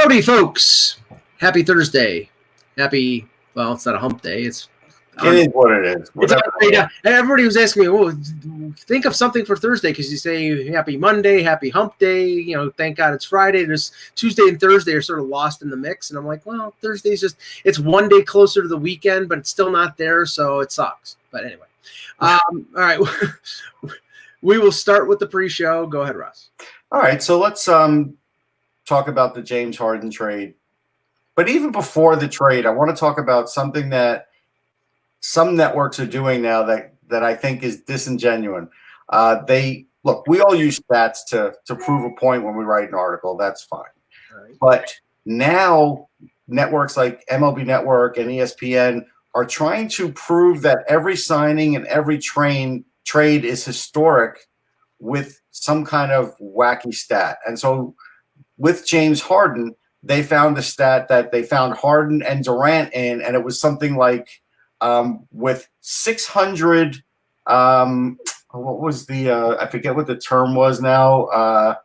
Howdy, folks. Happy Thursday. Well, it's not a hump day. It is what it is. Everybody was asking me, well, think of something for Thursday because you say happy Monday, happy hump day. You know, thank God it's Friday. There's Tuesday and Thursday are sort of lost in the mix. And I'm like, well, Thursday's it's one day closer to the weekend, but it's still not there. So it sucks. But anyway. All right. We will start with the pre-show. Go ahead, Russ. All right. So let's talk about the James Harden trade. But even before the trade, I want to talk about something that some networks are doing now that I think is disingenuous. We all use stats to prove a point when we write an article. That's fine. Right. But now networks like MLB Network and ESPN are trying to prove that every signing and every trade is historic with some kind of wacky stat. And so with James Harden, they found the stat that they found Harden and Durant in, and it was something like with 600 what was the I forget what the term was now. I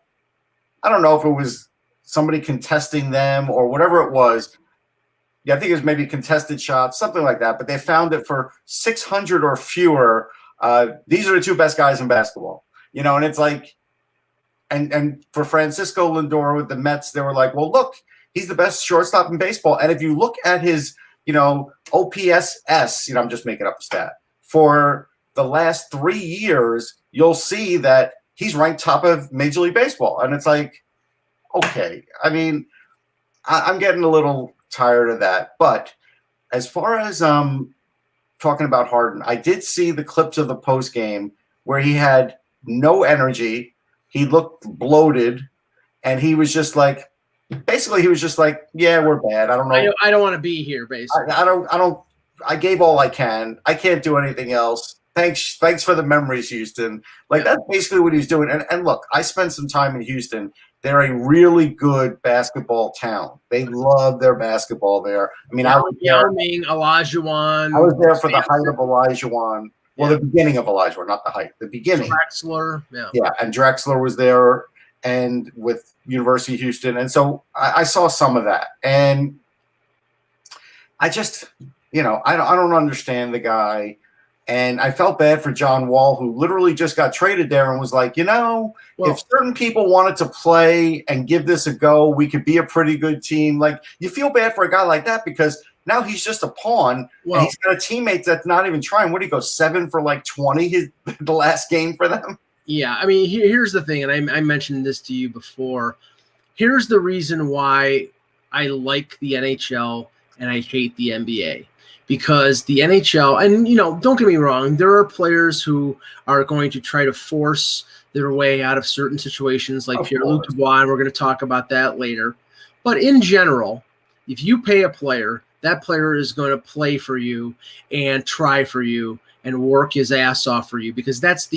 don't know if it was somebody contesting them or whatever it was. Yeah, I think it was maybe contested shots, something like that. But they found it for 600 or fewer. These are the two best guys in basketball, and it's like, and for Francisco Lindor with the Mets, they were like, well, look, he's the best shortstop in baseball. And if you look at his, OPSS, I'm just making up a stat, for the last 3 years, you'll see that he's ranked top of Major League Baseball. And it's like, okay, I mean, I'm getting a little tired of that. But as far as talking about Harden, I did see the clips of the post game where he had no energy. He looked bloated, and he was just like, yeah, we're bad. I don't know. I don't want to be here, basically. I gave all I can. I can't do anything else. Thanks for the memories, Houston. That's basically what he's doing. And look, I spent some time in Houston. They're a really good basketball town. They love their basketball there. I mean, I was there. Olajuwon. I was there for the height of Olajuwon. Well, the beginning of Olajuwon, not the height. The beginning. Drexler. Yeah, and Drexler was there, and with University of Houston. And so I saw some of that. And I just, I don't understand the guy. And I felt bad for John Wall, who literally just got traded there and was like, if certain people wanted to play and give this a go, we could be a pretty good team. Like, you feel bad for a guy like that because now he's just a pawn. And he's got a teammate that's not even trying. What do you go, 7 for 20 the last game for them? Yeah, I mean, here's the thing, and I mentioned this to you before. Here's the reason why I like the NHL and I hate the NBA. Because the NHL, and, don't get me wrong, there are players who are going to try to force their way out of certain situations like Pierre-Luc Dubois, and we're going to talk about that later. But in general, if you pay a player, that player is going to play for you and try for you and work his ass off for you, because that's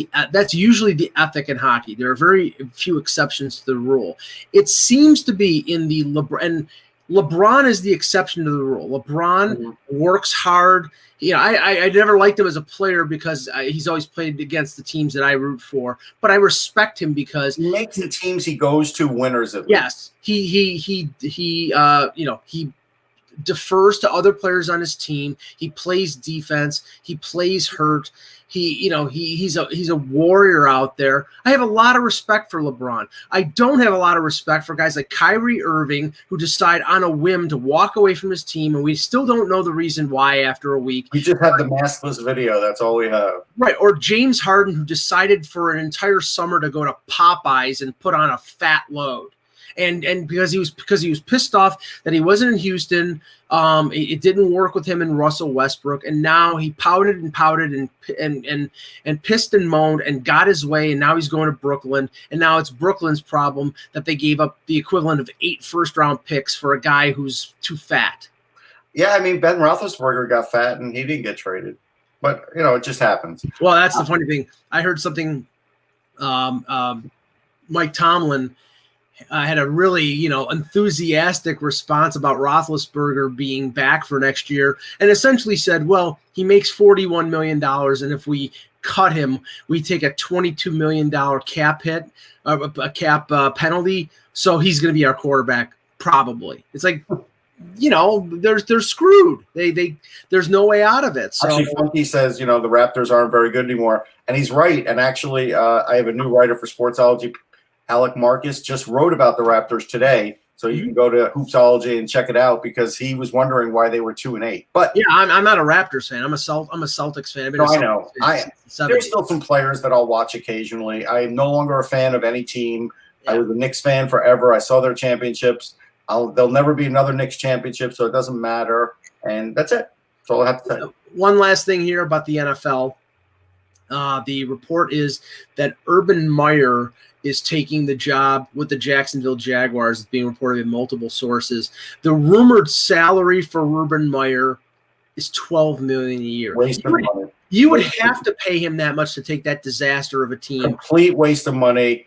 usually the ethic in hockey. There are very few exceptions to the rule. It seems to be in the LeBron is the exception to the rule. LeBron works hard. I never liked him as a player because he's always played against the teams that I root for. But I respect him because he makes the teams he goes to winners. Yes, he defers to other players on his team. He plays defense. He plays hurt. He's a warrior out there. I have a lot of respect for LeBron. I don't have a lot of respect for guys like Kyrie Irving, who decide on a whim to walk away from his team, and we still don't know the reason why after a week. We just have the maskless video. That's all we have. Right. Or James Harden, who decided for an entire summer to go to Popeyes and put on a fat load. And because he was pissed off that he wasn't in Houston, it didn't work with him and Russell Westbrook, and now he pouted and pissed and moaned and got his way, and now he's going to Brooklyn, and now it's Brooklyn's problem that they gave up the equivalent of 8 first-round picks for a guy who's too fat. Yeah, I mean, Ben Roethlisberger got fat and he didn't get traded, but it just happens. Well, that's the funny thing. I heard something. Mike Tomlin had a really, enthusiastic response about Roethlisberger being back for next year, and essentially said, well, he makes $41 million, and if we cut him, we take a $22 million cap hit, a cap penalty, so he's going to be our quarterback Probably. It's like, they're screwed. There's no way out of it. So actually, Funky says, the Raptors aren't very good anymore. And he's right. And actually, I have a new writer for Sportsology, Alec Marcus, just wrote about the Raptors today. So you can go to Hoopsology and check it out because he was wondering why they were 2-8. But yeah, I'm not a Raptors fan. I'm a Celtics fan. I know. There's still some players that I'll watch occasionally. I am no longer a fan of any team. Yeah. I was a Knicks fan forever. I saw their championships. There'll never be another Knicks championship, so it doesn't matter. And that's it. That's all I have to say. One last thing here about the NFL. The report is that Urban Meyer is taking the job with the Jacksonville Jaguars. It's being reported in multiple sources. The rumored salary for Urban Meyer is $12 million a year. Waste of money. You would have to pay him that much to take that disaster of a team. Complete waste of money.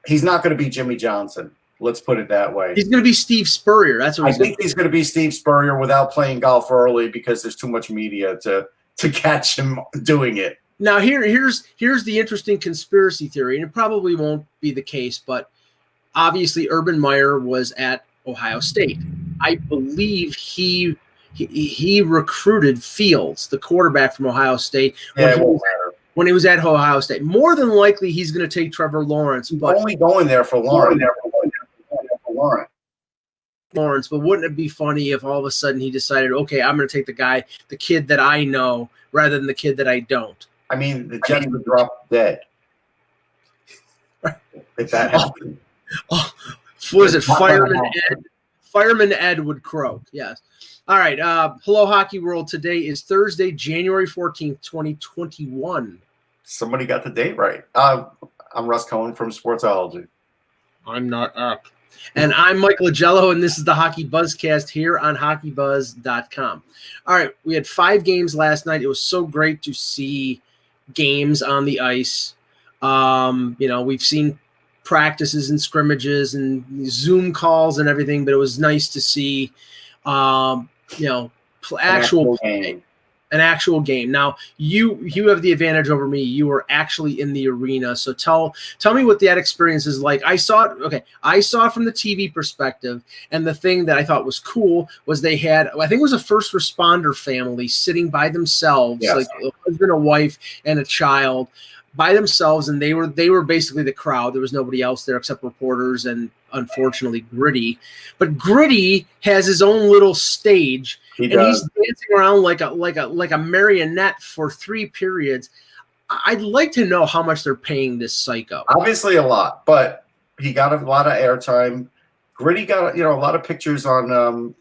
He's not going to be Jimmy Johnson. Let's put it that way. He's going to be Steve Spurrier. That's what I think he's going to be Steve Spurrier without playing golf early because there's too much media to catch him doing it. Now, here's the interesting conspiracy theory, and it probably won't be the case, but obviously Urban Meyer was at Ohio State. I believe he recruited Fields, the quarterback from Ohio State, when he was at Ohio State. More than likely, he's going to take Trevor Lawrence. But only going there for Lawrence. But wouldn't it be funny if all of a sudden he decided, okay, I'm going to take the kid that I know rather than the kid that I don't? I mean, the Jets would drop dead if that happened. Was it Fireman Ed? Fireman Ed would croak. Yes. All right. Hello, Hockey World. Today is Thursday, January 14th, 2021. Somebody got the date right. I'm Russ Cohen from Sportsology. I'm not up. And I'm Mike Lagello, and this is the HockeyBuzzcast here on HockeyBuzz.com. All right, we had 5 games last night. It was so great to see games on the ice. We've seen practices and scrimmages and Zoom calls and everything, but it was nice to see, an actual game. Now, you have the advantage over me. You were actually in the arena. So tell me what that experience is like. I saw it from the TV perspective, and the thing that I thought was cool was they had, I think it was a first responder family sitting by themselves, yes, like a husband, a wife, and a child by themselves, and they were basically the crowd. There was nobody else there except reporters and unfortunately Gritty. But Gritty has his own little stage. He's dancing around like a marionette for 3 periods. I'd like to know how much they're paying this psycho. Obviously a lot, but he got a lot of airtime. Gritty got a lot of pictures on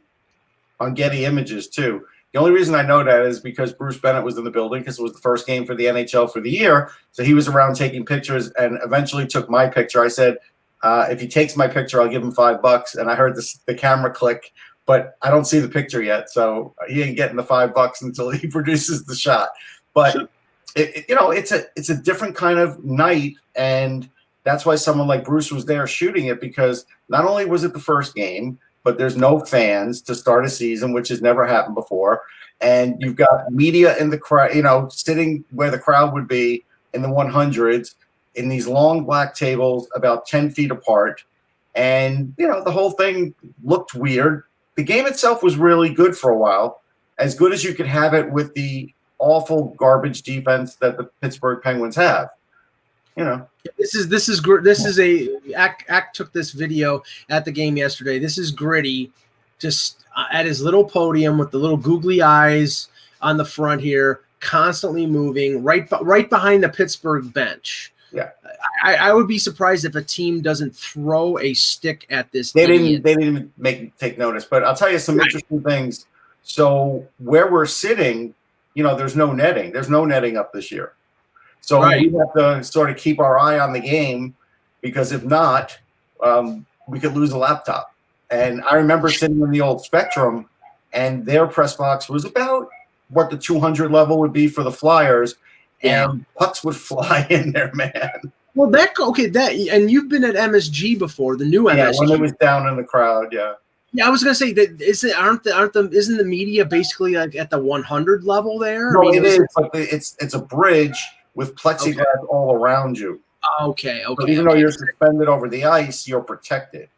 Getty Images too. The only reason I know that is because Bruce Bennett was in the building because it was the first game for the NHL for the year. So he was around taking pictures and eventually took my picture. I said, if he takes my picture, I'll give him $5. And I heard the camera click, but I don't see the picture yet. So he ain't getting the $5 until he produces the shot. But it's a different kind of night. And that's why someone like Bruce was there shooting it, because not only was it the first game, but there's no fans to start a season, which has never happened before. And you've got media in the crowd, sitting where the crowd would be in the 100s in these long black tables about 10 feet apart. And, the whole thing looked weird. The game itself was really good for a while, as good as you could have it with the awful garbage defense that the Pittsburgh Penguins have. This is Ack took this video at the game yesterday. This is Gritty just at his little podium with the little googly eyes on the front here, constantly moving right behind the Pittsburgh bench. Yeah, I would be surprised if a team doesn't throw a stick at this. They didn't take notice, but I'll tell you some interesting things. So where we're sitting, there's no netting. There's no netting up this year. So we have to sort of keep our eye on the game, because if not, we could lose a laptop. And I remember sitting in the old Spectrum, and their press box was about what the 200 level would be for the Flyers, and pucks would fly in there, man. Well, and you've been at MSG before, the new MSG. Yeah, when it was down in the crowd, yeah. Yeah, I was gonna say that isn't the media basically like at the 100 level there? No, it is, but it's a bridge with plexiglass all around you. Okay. So even though you're suspended over the ice, you're protected.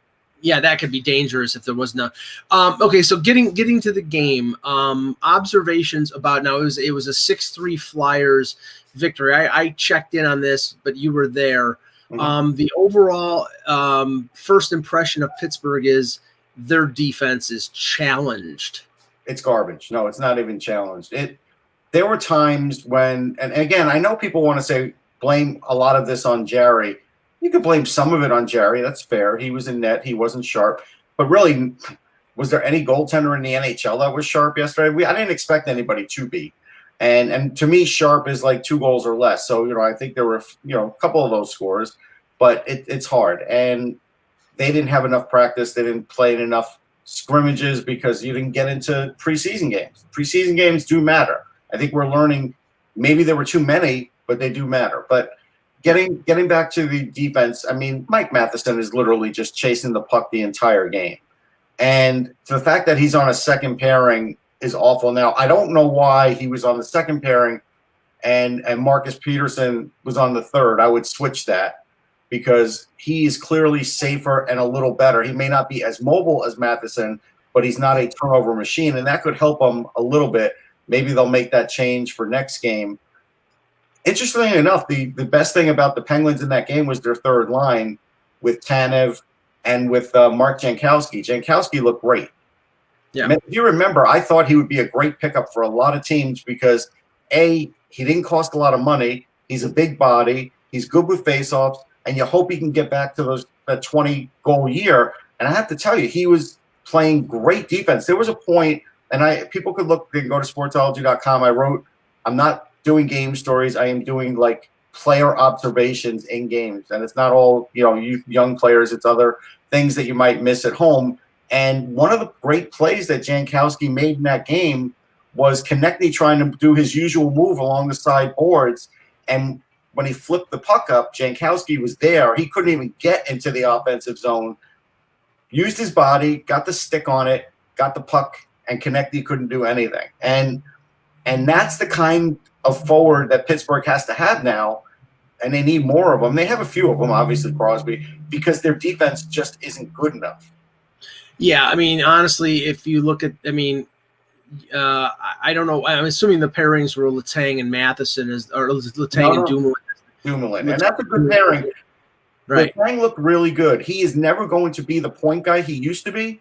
Yeah, that could be dangerous if there was no. Okay, so getting to the game, observations about now it was a 6-3 Flyers victory. I checked in on this, but you were there. The overall first impression of Pittsburgh is their defense is challenged. It's garbage. No, it's not even challenged. There were times when, and again, I know people want to say blame a lot of this on Jerry. You could blame some of it on Jerry. That's fair. He was in net. He wasn't sharp. But really, was there any goaltender in the NHL that was sharp yesterday? I didn't expect anybody to be. And to me, sharp is like 2 goals or less. So, I think there were, a couple of those scores. But it's hard. And they didn't have enough practice. They didn't play in enough scrimmages because you didn't get into preseason games. Preseason games do matter. I think we're learning maybe there were too many, but they do matter. But getting back to the defense, I mean, Mike Matheson is literally just chasing the puck the entire game. And the fact that he's on a second pairing is awful. Now, I don't know why he was on the second pairing and Marcus Peterson was on the third. I would switch that because he is clearly safer and a little better. He may not be as mobile as Matheson, but he's not a turnover machine, and that could help him a little bit. Maybe they'll make that change for next game. Interestingly enough, the best thing about the Penguins in that game was their third line with Tanev and with Mark Jankowski. Jankowski looked great. Yeah. If you remember, I thought he would be a great pickup for a lot of teams because, A, he didn't cost a lot of money. He's a big body. He's good with faceoffs, and you hope he can get back to that 20-goal year. And I have to tell you, he was playing great defense. There was a point, and people could look, they can go to sportsology.com. I wrote, I'm not doing game stories. I am doing like player observations in games. And it's not all, young players. It's other things that you might miss at home. And one of the great plays that Jankowski made in that game was Konechny trying to do his usual move along the side boards. And when he flipped the puck up, Jankowski was there. He couldn't even get into the offensive zone. Used his body, got the stick on it, got the puck, and Konechny couldn't do anything. And that's the kind of forward that Pittsburgh has to have now, and they need more of them. They have a few of them, obviously, Crosby, because their defense just isn't good enough. Yeah, I mean, honestly, if you look at, I don't know. I'm assuming the pairings were Letang and Matheson, or Letang and Dumoulin. Dumoulin, and that's a good pairing. Right. Letang looked really good. He is never going to be the point guy he used to be.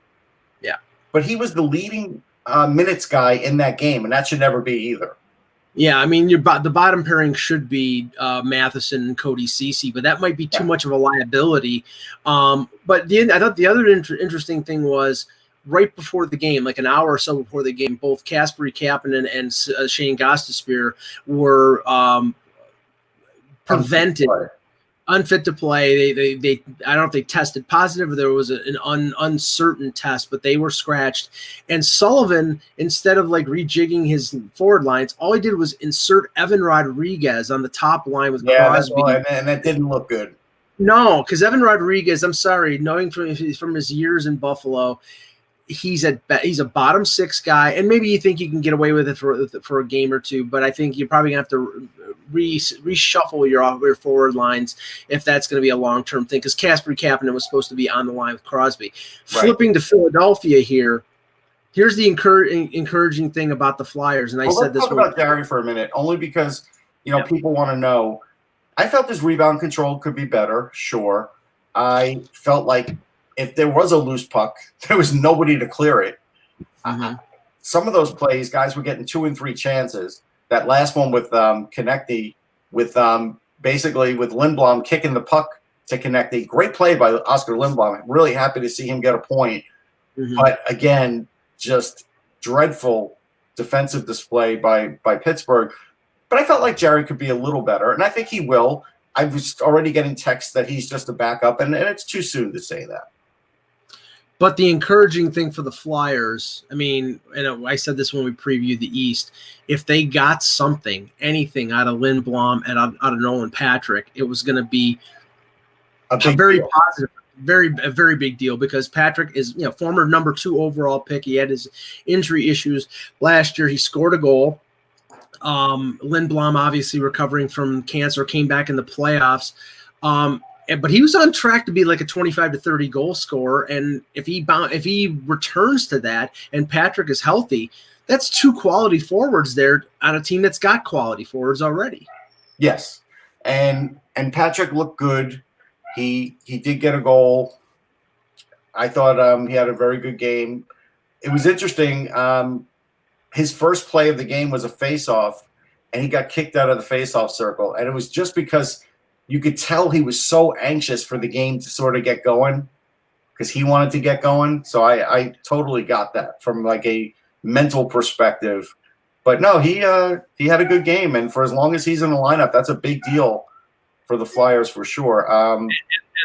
Yeah. But he was the leading minutes guy in that game, and that should never be either. Yeah, I mean, the bottom pairing should be Matheson and Cody Ceci, but that might be too much of a liability. But I thought the other interesting thing was right before the game, like an hour or so before the game, both Kasperi Kapanen and Shane Gostisbehere were prevented. Unfit to play. They I don't know if they tested positive or there was an uncertain test, but they were scratched. And Sullivan, instead of like rejigging his forward lines, all he did was insert Evan Rodriguez on the top line with Crosby. And that didn't look good. No, because Evan Rodriguez, I'm sorry, knowing from his years in Buffalo, he's a bottom 6 guy, and maybe you think you can get away with it for a game or two, but I think you're probably gonna have to reshuffle your forward lines if that's going to be a long-term thing, because Kasperi Kapanen was supposed to be on the line with Crosby. Right. Flipping to Philadelphia here's the encouraging thing about the Flyers, and let's talk about Jerry for a minute, only because people want to know. I felt his rebound control could be better, sure. I felt like if there was a loose puck, there was nobody to clear it. Some of those plays, guys were getting 2 and 3 chances. That last one with Konechny, basically with Lindblom kicking the puck to Konechny. Great play by Oscar Lindblom. I'm really happy to see him get a point. But again, just dreadful defensive display by Pittsburgh. But I felt like Jerry could be a little better, and I think he will. I was already getting texts that he's just a backup, and it's too soon to say that. But the encouraging thing for the Flyers, I mean, and I said this when we previewed the East, if they got anything out of Lindblom and out of Nolan Patrick, it was going to be a very positive, a very big deal, because Patrick is, former number 2 overall pick. He had his injury issues last year. He scored a goal. Lindblom, obviously recovering from cancer, came back in the playoffs. But he was on track to be like a 25 to 30 goal scorer. And if he returns to that and Patrick is healthy, that's 2 quality forwards there on a team that's got quality forwards already. Yes. And Patrick looked good. He did get a goal. I thought he had a very good game. It was interesting. His first play of the game was a face-off, and he got kicked out of the face-off circle. And it was just because you could tell he was so anxious for the game to sort of get going because he wanted to get going. So I totally got that from like a mental perspective. But no, he had a good game, and for as long as he's in the lineup, that's a big deal for the Flyers for sure. And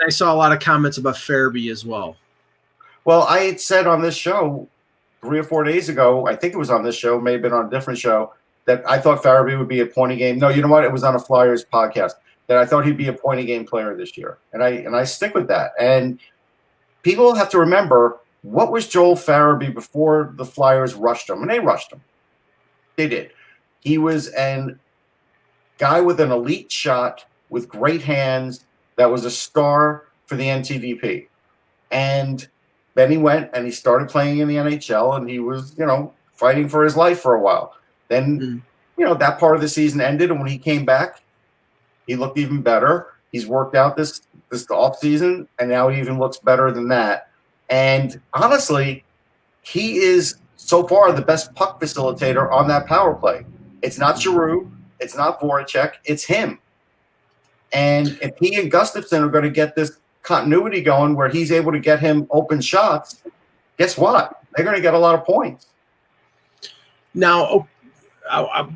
I saw a lot of comments about Farabee as well. Well, I had said on this show 3 or 4 days ago, I think it was on this show, may have been on a different show, that I thought Farabee would be a point a game. No, you know what? It was on a Flyers podcast that I thought he'd be a point a game player this year, and I stick with that. And people have to remember, what was Joel Farabee before the Flyers rushed him? And they rushed him. They did. He was a guy with an elite shot, with great hands, that was a star for the NTDP. And then he went and he started playing in the NHL, and he was, fighting for his life for a while. Then, that part of the season ended, and when he came back, he looked even better. He's worked out this off season, and now he even looks better than that. And honestly, he is so far the best puck facilitator on that power play. It's not Giroux, it's not Voracek, it's him. And if he and Gustafsson are going to get this continuity going where he's able to get him open shots, guess what? They're going to get a lot of points. Now,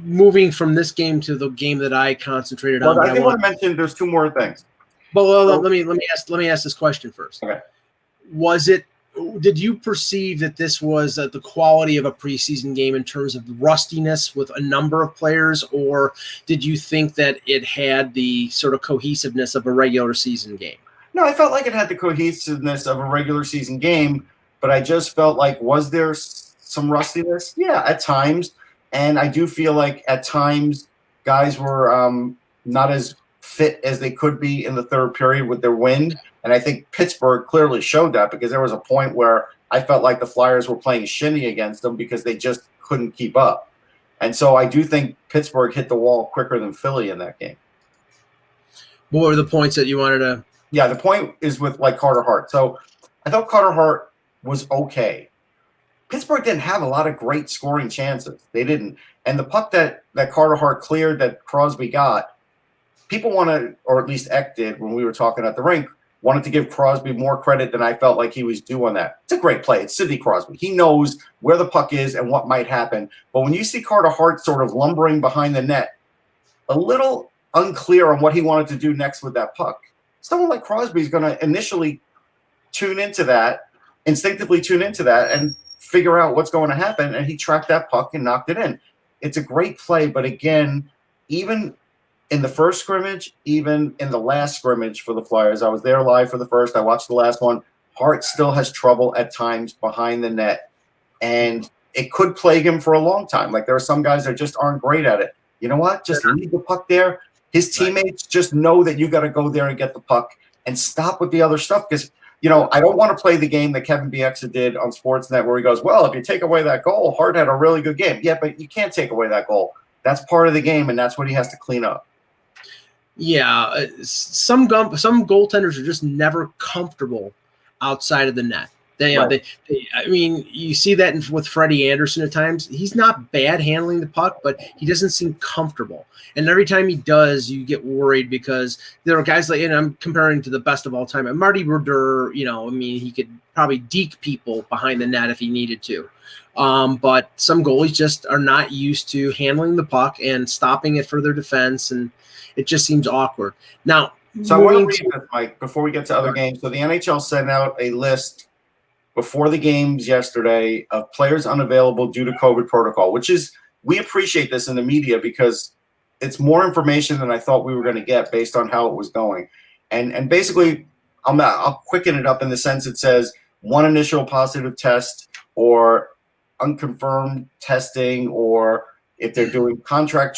moving from this game to the game that I concentrated on. I want to mention there's 2 more things. Well, let me ask this question first. Okay. Did you perceive that this was the quality of a preseason game in terms of rustiness with a number of players, or did you think that it had the sort of cohesiveness of a regular season game? No, I felt like it had the cohesiveness of a regular season game, but I just felt like, was there some rustiness? Yeah, at times. And I do feel like at times guys were not as fit as they could be in the third period with their wind. And I think Pittsburgh clearly showed that, because there was a point where I felt like the Flyers were playing shinny against them because they just couldn't keep up. And so I do think Pittsburgh hit the wall quicker than Philly in that game. What were the points that you wanted to? Yeah, the point is with like Carter Hart. So I thought Carter Hart was okay. Pittsburgh didn't have a lot of great scoring chances. They didn't. And the puck that Carter Hart cleared that Crosby got, people want to, or at least Eck did when we were talking at the rink, wanted to give Crosby more credit than I felt like he was due on that. It's a great play. It's Sidney Crosby. He knows where the puck is and what might happen. But when you see Carter Hart sort of lumbering behind the net, a little unclear on what he wanted to do next with that puck, someone like Crosby is going to initially instinctively tune into that and figure out what's going to happen. And he tracked that puck and knocked it in. It's a great play. But again, even in the first scrimmage, even in the last scrimmage for the Flyers, I was there live for the first. I watched the last one. Hart still has trouble at times behind the net, and it could plague him for a long time. Like, there are some guys that just aren't great at it. You know what? Just leave the puck there. His teammates just know that you got to go there and get the puck and stop with the other stuff. Because, I don't want to play the game that Kevin Bieksa did on Sportsnet where he goes, well, if you take away that goal, Hart had a really good game. Yeah, but you can't take away that goal. That's part of the game, and that's what he has to clean up. Yeah, some goaltenders are just never comfortable outside of the net. You see that with Freddie Anderson at times. He's not bad handling the puck, but he doesn't seem comfortable. And every time he does, you get worried because there are guys like, and I'm comparing to the best of all time, and Marty Brodeur, he could probably deke people behind the net if he needed to. But some goalies just are not used to handling the puck and stopping it for their defense, and it just seems awkward. Now, so I want to read this, Mike, before we get to other games. So the NHL sent out a list before the games yesterday of players unavailable due to COVID protocol, which is, we appreciate this in the media because it's more information than I thought we were going to get based on how it was going. And basically, I'll quicken it up in the sense it says one initial positive test or unconfirmed testing, or if they're doing contact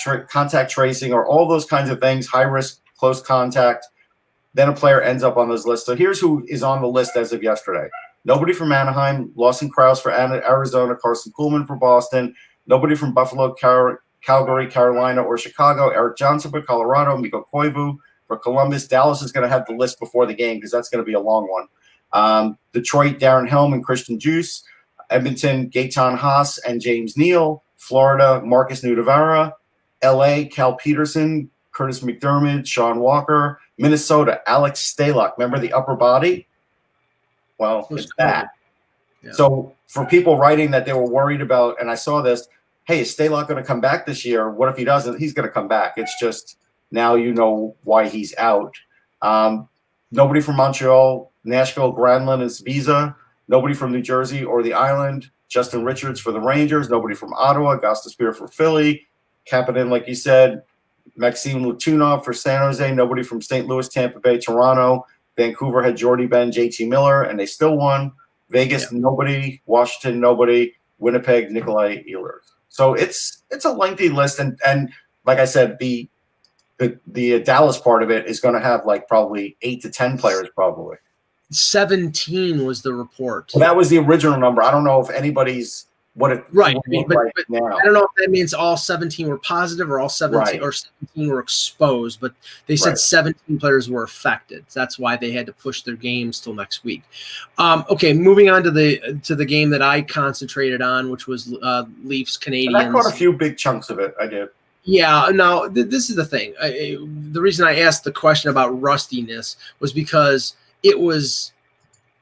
tracing or all those kinds of things, high risk, close contact. then a player ends up on this list. So here's who is on the list as of yesterday. Nobody from Anaheim, Lawson Krause for Arizona, Carson Kuhlman for Boston, nobody from Buffalo, Calgary, Carolina, or Chicago, Eric Johnson for Colorado, Mikko Koivu for Columbus. Dallas is going to have the list before the game because that's going to be a long one. Detroit, Darren Helm and Christian Juice. Edmonton, Gaetan Haas and James Neal. Florida, Marcus Nudavara. LA, Cal Peterson, Curtis McDermott, Sean Walker. Minnesota, Alex Stalock. Remember the upper body? Well, it's that. Yeah. So for people writing that they were worried about, and I saw this, hey, is Stalock going to come back this year? What if he doesn't? He's going to come back. It's just now you know why he's out. Nobody from Montreal, Nashville, Granlund, and Sbiza. Nobody from New Jersey or the Island. Justin Richards for the Rangers. Nobody from Ottawa. Gostisbehere for Philly. Kapanen, like you said. Maxime Lutunov for San Jose. Nobody from St. Louis, Tampa Bay, Toronto. Vancouver had Jordy Ben, JT Miller, and they still won. Vegas, nobody. Washington, nobody. Winnipeg, Nikolai Ehlers. So it's a lengthy list, and like I said, the Dallas part of it is going to have like probably 8 to 10 players probably. 17 was the report. Well, that was the original number. I don't know if anybody's what it right. But now. I don't know if that means all 17 were positive or all 17 right. or 17 were exposed, but they said right. 17 players were affected. That's why they had to push their games till next week. Okay, moving on to the game that I concentrated on, which was Leafs Canadiens. I caught a few big chunks of it. I did. Yeah. Now this is the thing. The reason I asked the question about rustiness was because it was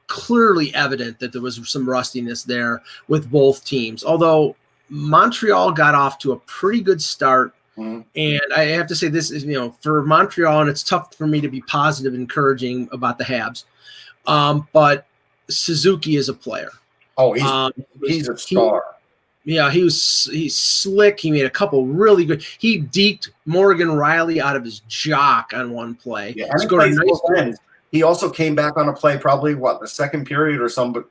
clearly evident that there was some rustiness there with both teams. Although Montreal got off to a pretty good start, and I have to say this is, for Montreal, and it's tough for me to be positive and encouraging about the Habs, but Suzuki is a player. Oh, he's a star. He's slick. He made a couple really good. He deked Morgan Riley out of his jock on one play. Yeah, and scored a nice goal. He also came back on a play, probably the second period or something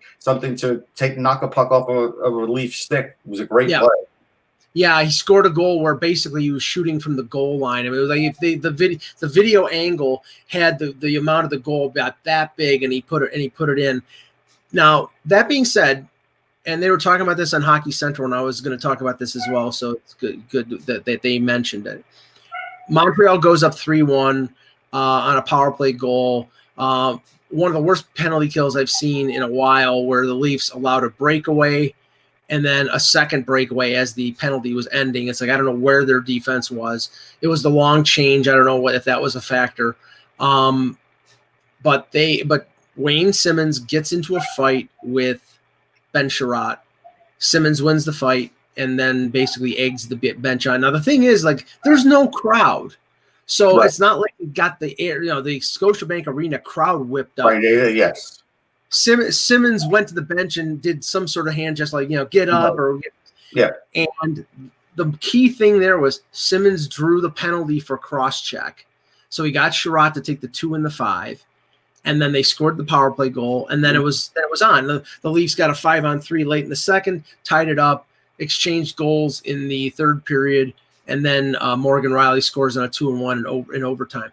to knock a puck off a Leaf stick. It was a great play. Yeah, he scored a goal where basically he was shooting from the goal line. I mean, it was like if the video angle had the amount of the goal about that big, and he put it in. Now that being said, and they were talking about this on Hockey Central, and I was going to talk about this as well. So it's good that they mentioned it. Montreal goes up 3-1 on a power play goal. One of the worst penalty kills I've seen in a while, where the Leafs allowed a breakaway and then a second breakaway as the penalty was ending. It's like, I don't know where their defense was. It was the long change. I don't know if that was a factor. But Wayne Simmons gets into a fight with Ben Sherratt. Simmons wins the fight and then basically eggs the bench on. Now the thing is, like, there's no crowd. So It's not like you got the air, the Scotiabank Arena crowd whipped up. Right, yes. Simmons went to the bench and did some sort of hand gesture, like, get up And the key thing there was Simmons drew the penalty for cross-check. So he got Sherratt to take the 2 and the 5, and then they scored the power play goal, and then it was on. The Leafs got a 5-on-3 late in the second, tied it up, exchanged goals in the third period. And then Morgan Riley scores on a 2-1 in overtime.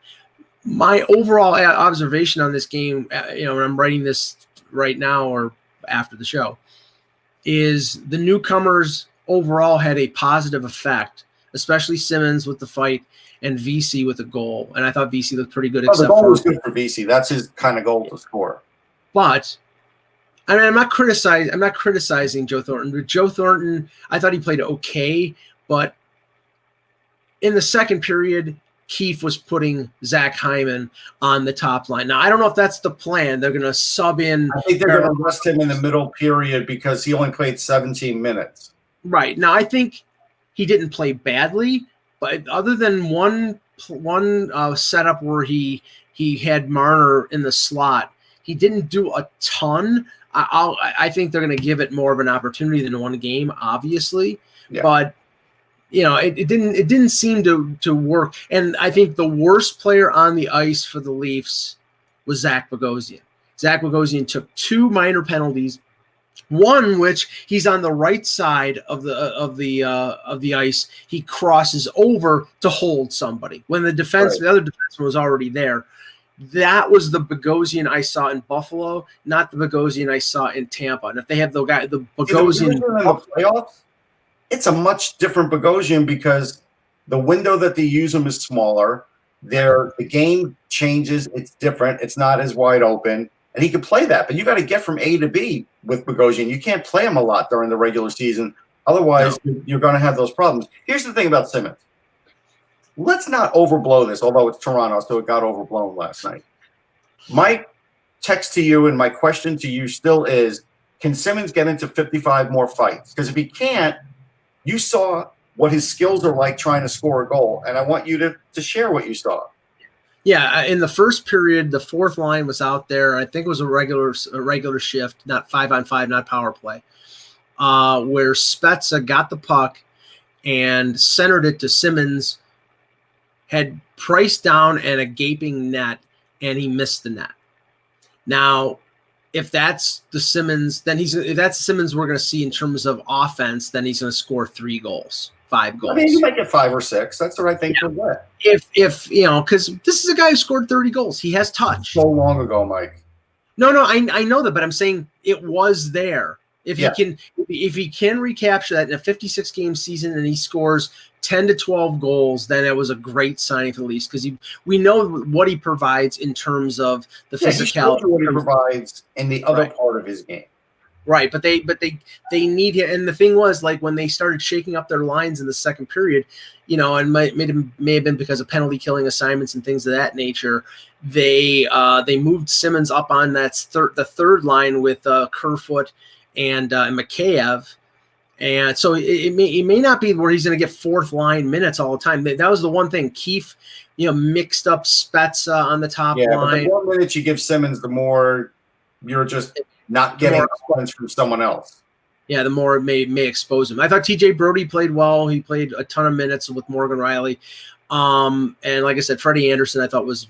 My overall observation on this game, and I'm writing this right now or after the show, is the newcomers overall had a positive effect, especially Simmons with the fight and VC with the goal. And I thought VC looked pretty good. The goal was good for VC. That's his kind of goal to score. But I mean, I'm not criticizing Joe Thornton. But Joe Thornton, I thought he played okay, but in the second period, Keefe was putting Zach Hyman on the top line. Now, I don't know if that's the plan. They're going to sub in. I think they're going to rest him in the middle period because he only played 17 minutes. Right. Now, I think he didn't play badly, but other than one setup where he had Marner in the slot, he didn't do a ton. I think they're going to give it more of an opportunity than one game, obviously. Yeah. But it didn't seem to work. And I think the worst player on the ice for the Leafs was Zach Bogosian. Zach Bogosian took 2 minor penalties, one which he's on the right side of the ice. He crosses over to hold somebody when the other defenseman was already there. That was the Bogosian I saw in Buffalo, not the Bogosian I saw in Tampa. And if they have the Bogosian in the playoffs, it's a much different Bogosian because the window that they use him is smaller. The game changes. It's different. It's not as wide open. And he can play that. But you got to get from A to B with Bogosian. You can't play him a lot during the regular season. Otherwise, you're going to have those problems. Here's the thing about Simmons. Let's not overblow this, although it's Toronto, so it got overblown last night. My text to you and my question to you still is, can Simmons get into 55 more fights? Because if he can't, you saw what his skills are like trying to score a goal, and I want you to share what you saw. Yeah, in the first period, the fourth line was out there. I think it was a regular shift, not 5-on-5, not power play, where Spezza got the puck and centered it to Simmons, had priced down and a gaping net, and he missed the net. Now, if that's the Simmons, then if that's the Simmons we're going to see in terms of offense, then he's going to score 5 goals. I mean, you might get 5 or 6. That's what I think for what. If because this is a guy who scored 30 goals. He has touch. So long ago, Mike. No, I know that, but I'm saying it was there. If he can recapture that in a 56 game season and he scores 10 to 12 goals, then it was a great signing for the Leafs because we know what he provides in terms of the physicality. What he provides in the other part of his game. Right, but they need him. And the thing was, like, when they started shaking up their lines in the second period, and may have been because of penalty killing assignments and things of that nature, they moved Simmons up on the third line with Kerfoot and Mikheyev. And so it may not be where he's going to get fourth line minutes all the time. That was the one thing. Keefe, mixed up Spezza on the top line. But the more minutes you give Simmons, the more you're just not getting points from someone else. Yeah, the more it may expose him. I thought TJ Brody played well. He played a ton of minutes with Morgan Riley. And like I said, Freddie Anderson I thought was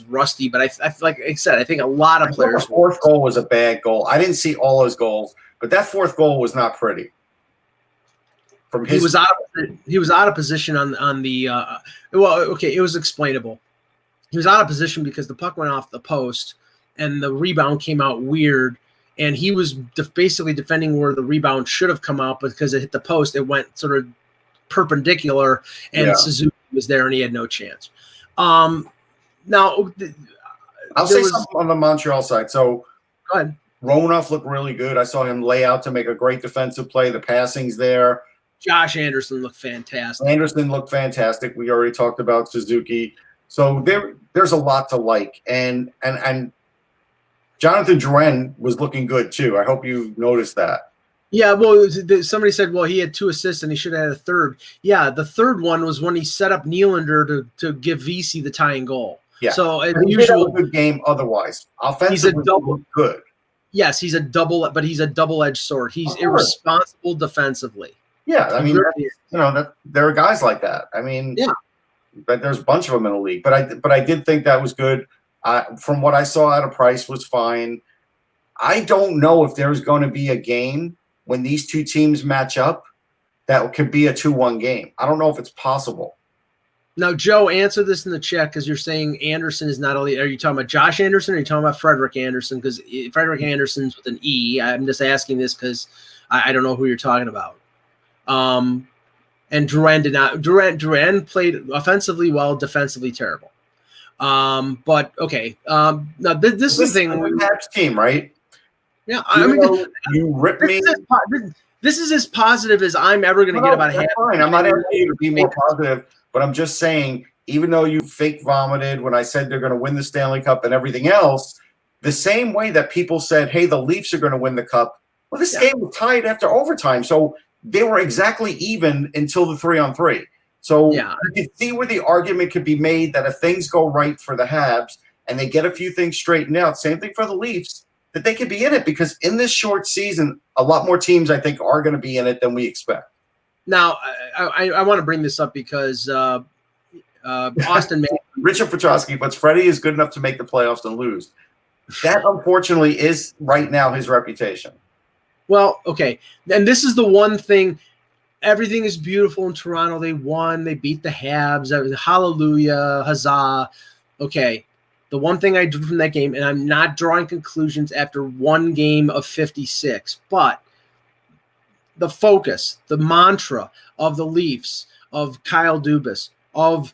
rusty. But like I said, I think a lot of players. The fourth goal was a bad goal. I didn't see all those goals, but that fourth goal was not pretty. He was out of position on the it was explainable. He was out of position because the puck went off the post and the rebound came out weird, and he was basically defending where the rebound should have come out, but because it hit the post, it went sort of perpendicular, and Suzuki was there and he had no chance. Now I'll say something on the Montreal side. So go ahead. Romanoff looked really good. I saw him lay out to make a great defensive play. The passing's there. Josh Anderson looked fantastic. We already talked about Suzuki. So there's a lot to like. And Jonathan Drouin was looking good too. I hope you noticed that. Yeah, well, somebody said, well, he had 2 assists and he should have had a third. Yeah, the third one was when he set up Nylander to give VC the tying goal. Yeah. So as usual, a good game otherwise. Offensively, he's good. Yes, he's a double-edged sword. He's irresponsible defensively. Yeah, I mean, there are guys like that. I mean, but there's a bunch of them in the league. But I did think that was good. From what I saw out of Price was fine. I don't know if there's going to be a game when these two teams match up that could be a 2-1 game. I don't know if it's possible. Now, Joe, answer this in the chat because you're saying Anderson is not only – are you talking about Josh Anderson or are you talking about Frederick Anderson? Because Frederick Anderson's with an E. I'm just asking this because I don't know who you're talking about. And Drouin did not – Drouin played offensively well, defensively terrible. But, okay. Now, this is the thing. Habs team, right? Yeah. I mean, you ripped me. This is as positive as I'm ever going to get about half. Fine. I'm not asking you to be more positive. But I'm just saying, even though you fake vomited when I said they're going to win the Stanley Cup and everything else, the same way that people said, hey, the Leafs are going to win the Cup. Well, this game was tied after overtime. So they were exactly even until the 3-on-3. So you can see where the argument could be made that if things go right for the Habs and they get a few things straightened out, same thing for the Leafs, that they could be in it. Because in this short season, a lot more teams, I think, are going to be in it than we expect. Now, I want to bring this up because Austin Richard Petrosky, but Freddie is good enough to make the playoffs and lose. That, unfortunately, is right now his reputation. Well, okay. And this is the one thing. Everything is beautiful in Toronto. They won. They beat the Habs. Hallelujah. Huzzah. Okay. the one thing I drew from that game, and I'm not drawing conclusions after one game of 56, but the focus, the mantra of the Leafs, of Kyle Dubas, of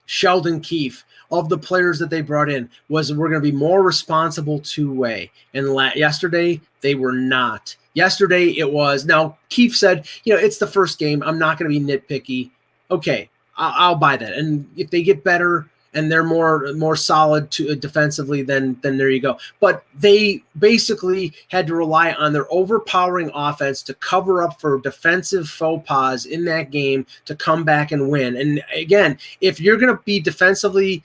Sheldon Keefe, of the players that they brought in, was we're going to be more responsible two-way. And yesterday, they were not. Yesterday, it was. Now, Keefe said, it's the first game. I'm not going to be nitpicky. Okay, I'll buy that. And if they get better and they're more solid defensively, then there you go. But they basically had to rely on their overpowering offense to cover up for defensive faux pas in that game to come back and win. And again, if you're going to be defensively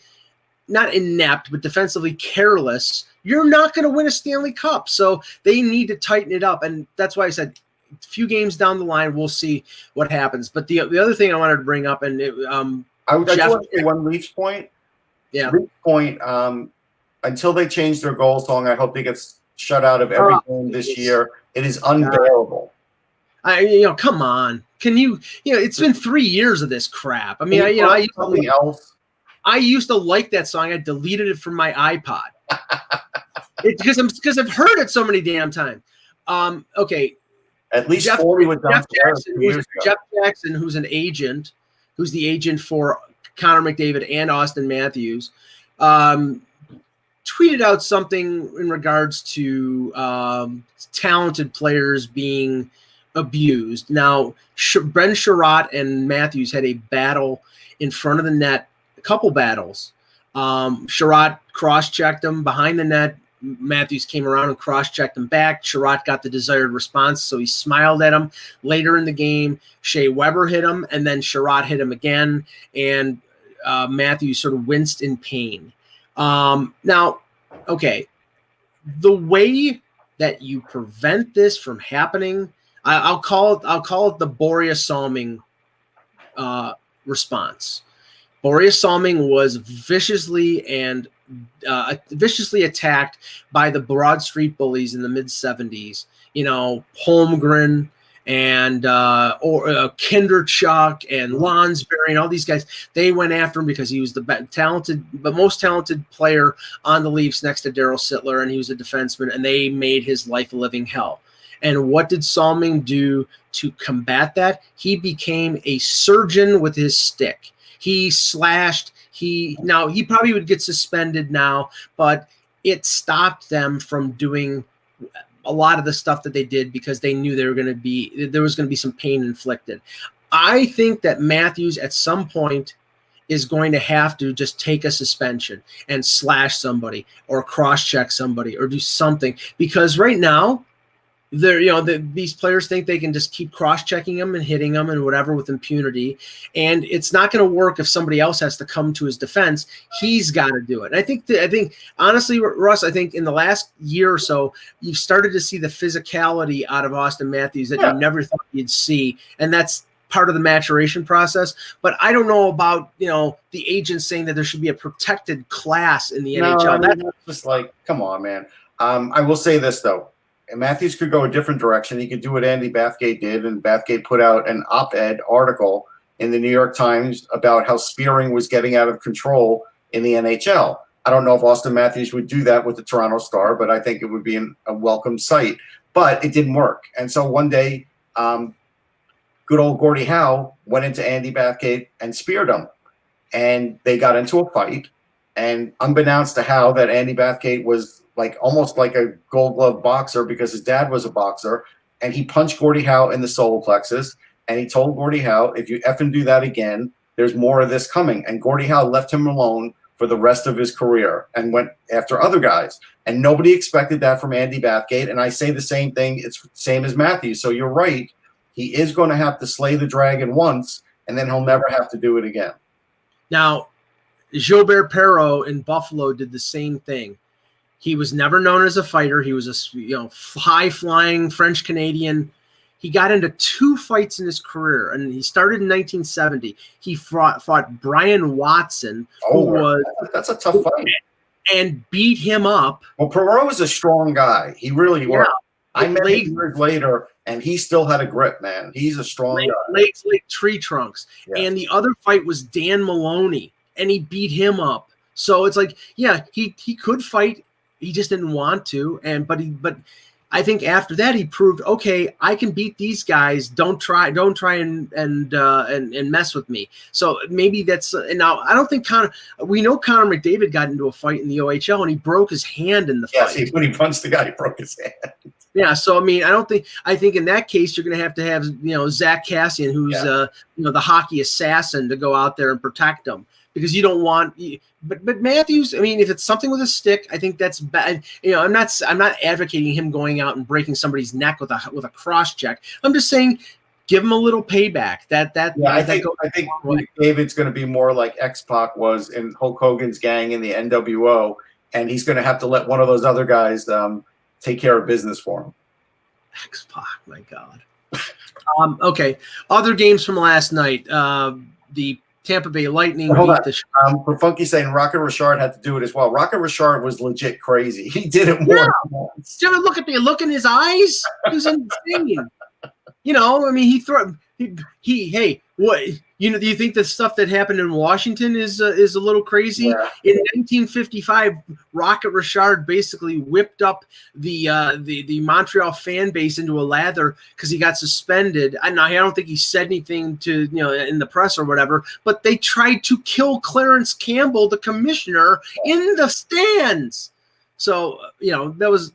not inept, but defensively careless, you're not going to win a Stanley Cup. So they need to tighten it up. And that's why I said a few games down the line, we'll see what happens. But the other thing I wanted to bring up, and I want to say one Leafs point. Yeah. Leafs point, until they change their goal song, I hope they get shut out of every game this year. It is unbearable. Come on. Can you, it's been 3 years of this crap. I mean, I used to like that song. I deleted it from my iPod. Because I've heard it so many damn times. Okay. At least 40 was done. Jeff Jackson, who's an agent, who's the agent for Connor McDavid and Austin Matthews, tweeted out something in regards to talented players being abused. Now, Brent Sherratt and Matthews had a battle in front of the net, a couple battles. Sherratt cross-checked him behind the net. Matthews came around and cross-checked him back. Sherratt got the desired response, so he smiled at him. Later in the game, Shea Weber hit him, and then Sherratt hit him again, and Matthews sort of winced in pain. Now, okay, the way that you prevent this from happening, I'll call it the Boreas Salming response. Boreas Salming was viciously attacked by the Broad Street bullies in the mid-'70s. Holmgren and Kinderchuk and Lonsberry and all these guys. They went after him because he was the most talented player on the Leafs next to Darryl Sittler, and he was a defenseman, and they made his life a living hell. And what did Salming do to combat that? He became a surgeon with his stick. He slashed. He probably would get suspended now, but it stopped them from doing a lot of the stuff that they did because they knew there was going to be some pain inflicted. I think that Matthews at some point is going to have to just take a suspension and slash somebody or cross-check somebody or do something, because right now these players think they can just keep cross-checking them and hitting them and whatever with impunity, and it's not going to work if somebody else has to come to his defense. He's got to do it. And I think honestly, Russ, I think in the last year or so, you've started to see the physicality out of Austin Matthews that you never thought you'd see, and that's part of the maturation process. But I don't know about the agents saying that there should be a protected class in the NHL. That's just like, come on, man. I will say this though. And Matthews could go a different direction. He could do what Andy Bathgate did, and Bathgate put out an op-ed article in the New York Times about how spearing was getting out of control in the NHL. I don't know if Austin Matthews would do that with the Toronto Star, but I think it would be a welcome sight. But it didn't work. And so one day, good old Gordie Howe went into Andy Bathgate and speared him. And they got into a fight. And unbeknownst to Howe, that Andy Bathgate was almost like a Gold Glove boxer because his dad was a boxer, and he punched Gordie Howe in the solar plexus, and he told Gordie Howe, if you effing do that again, there's more of this coming. And Gordie Howe left him alone for the rest of his career and went after other guys. And nobody expected that from Andy Bathgate, and I say the same thing. It's the same as Matthews. So you're right. He is going to have to slay the dragon once, and then he'll never have to do it again. Now, Gilbert Perreault in Buffalo did the same thing. He was never known as a fighter. He was a high-flying French-Canadian. He got into 2 fights in his career, and he started in 1970. He fought Brian Watson, that's a tough fight, and beat him up. Well, Perreault was a strong guy. He really was. I met him years later, and he still had a grip, man. He's a strong guy. Legs like tree trunks. Yeah. And the other fight was Dan Maloney, and he beat him up. So it's like, yeah, he could fight. He just didn't want to. But I think after that he proved, okay, I can beat these guys. Don't try and mess with me. So maybe that's and now I don't think we know Conor McDavid got into a fight in the OHL and he broke his hand in the fight. Yes, when he punched the guy, he broke his hand. Yeah, so I mean, I think in that case you're going to have Zach Cassian, who's the hockey assassin, to go out there and protect him, because you don't want. But Matthews, I mean, if it's something with a stick, I think that's bad. I'm not advocating him going out and breaking somebody's neck with a cross check. I'm just saying, give him a little payback. I think David's going to be more like X-Pac was in Hulk Hogan's gang in the NWO, and he's going to have to let one of those other guys take care of business for him. X-Pac, my God. Okay, other games from last night. The Tampa Bay Lightning beat the for Funky saying Rocket Richard had to do it as well. Rocket Richard was legit crazy. He did it more than once. Did you look at the look in his eyes? He was insane. I mean, hey, what? Do you think the stuff that happened in Washington is a little crazy? Yeah. In 1955, Rocket Richard basically whipped up the Montreal fan base into a lather because he got suspended. I don't think he said anything to in the press or whatever, but they tried to kill Clarence Campbell, the commissioner, in the stands. So that was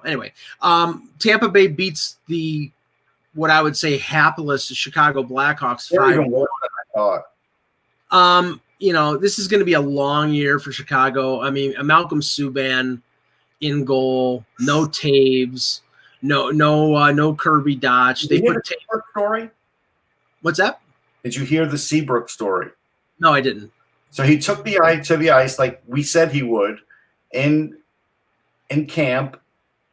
anyway. Tampa Bay beats the what I would say hapless Chicago Blackhawks 5-1. This is going to be a long year for Chicago. I mean, Malcolm Subban in goal, no Taves, no Kirby Dodge. They put Seabrook story. What's that? Did you hear the Seabrook story? No, I didn't. So he took the ice to the ice like we said he would in camp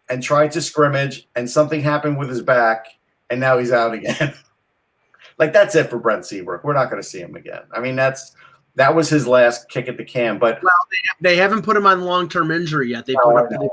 and tried to scrimmage, and something happened with his back. And now he's out again. Like, that's it for Brent Seabrook. We're not going to see him again. I mean, that was his last kick at the can. But they haven't put him on long-term injury yet. They put him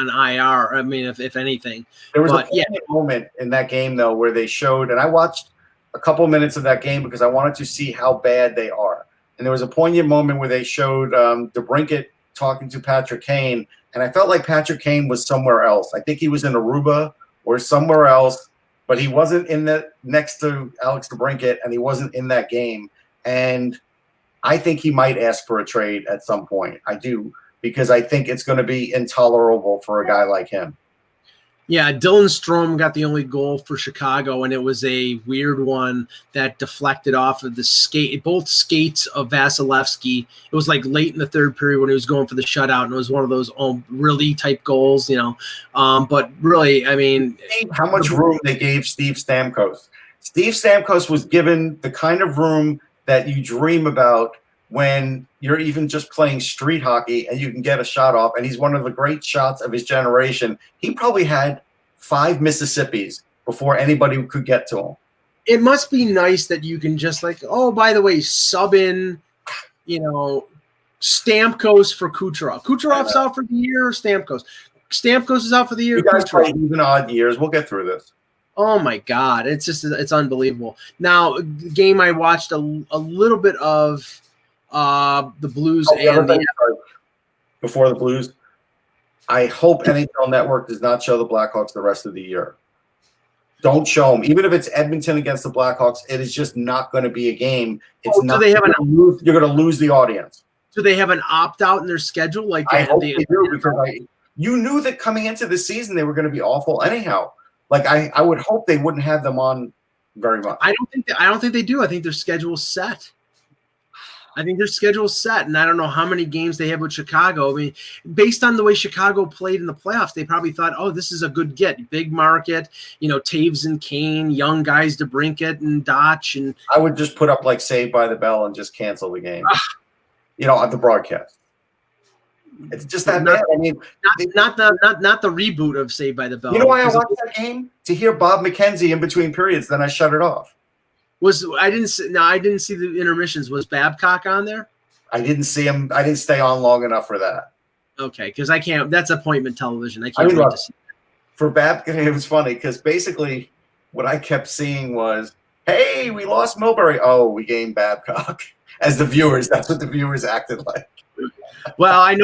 on IR. I mean, if anything, there was a moment in that game though where they showed, and I watched a couple minutes of that game because I wanted to see how bad they are. And there was a poignant moment where they showed DeBrincat talking to Patrick Kane, and I felt like Patrick Kane was somewhere else. I think he was in Aruba or somewhere else. But he wasn't next to Alex DeBrincat, and he wasn't in that game. And I think he might ask for a trade at some point. I do, because I think it's going to be intolerable for a guy like him. Yeah, Dylan Strome got the only goal for Chicago, and it was a weird one that deflected off of both skates of Vasilevsky. It was like late in the third period when he was going for the shutout, and it was one of those really type goals, But really, I mean, how much room they gave Steve Stamkos. Steve Stamkos was given the kind of room that you dream about when you're even just playing street hockey and you can get a shot off, and he's one of the great shots of his generation. He probably had 5 Mississippis before anybody could get to him. It must be nice that you can just by the way, sub in, Stamkos for Kucherov. Kucherov's out for the year, or Stamkos? Stamkos is out for the year. You guys play even odd years. We'll get through this. Oh my God. It's unbelievable. Now, the game I watched a little bit of, the Blues before the Blues. I hope NHL Network does not show the Blackhawks the rest of the year. Don't show them, even if it's Edmonton against the Blackhawks. It is just not going to be a game. It's not. You're going to lose the audience. Do they have an opt out in their schedule? I hope they do, because you knew that coming into the season they were going to be awful anyhow. Like I would hope they wouldn't have them on very much. I don't think they do. I think their schedule's set. And I don't know how many games they have with Chicago. I mean, based on the way Chicago played in the playoffs, they probably thought, oh, this is a good get. Big market, Taves and Kane, young guys DeBrincat and Dotch. And I would just put up like Saved by the Bell and just cancel the game, on the broadcast. It's just that bad. I mean, not the reboot of Saved by the Bell. You know why I watched that game? To hear Bob McKenzie in between periods. Then I shut it off. I didn't see the intermissions. Was Babcock on there? I didn't see him. I didn't stay on long enough for that. Okay, because I can't. That's appointment television. I can't wait to see that. For Babcock, it was funny because basically what I kept seeing was, "Hey, we lost Milbury. Oh, we gained Babcock." As the viewers, that's what the viewers acted like. Well, I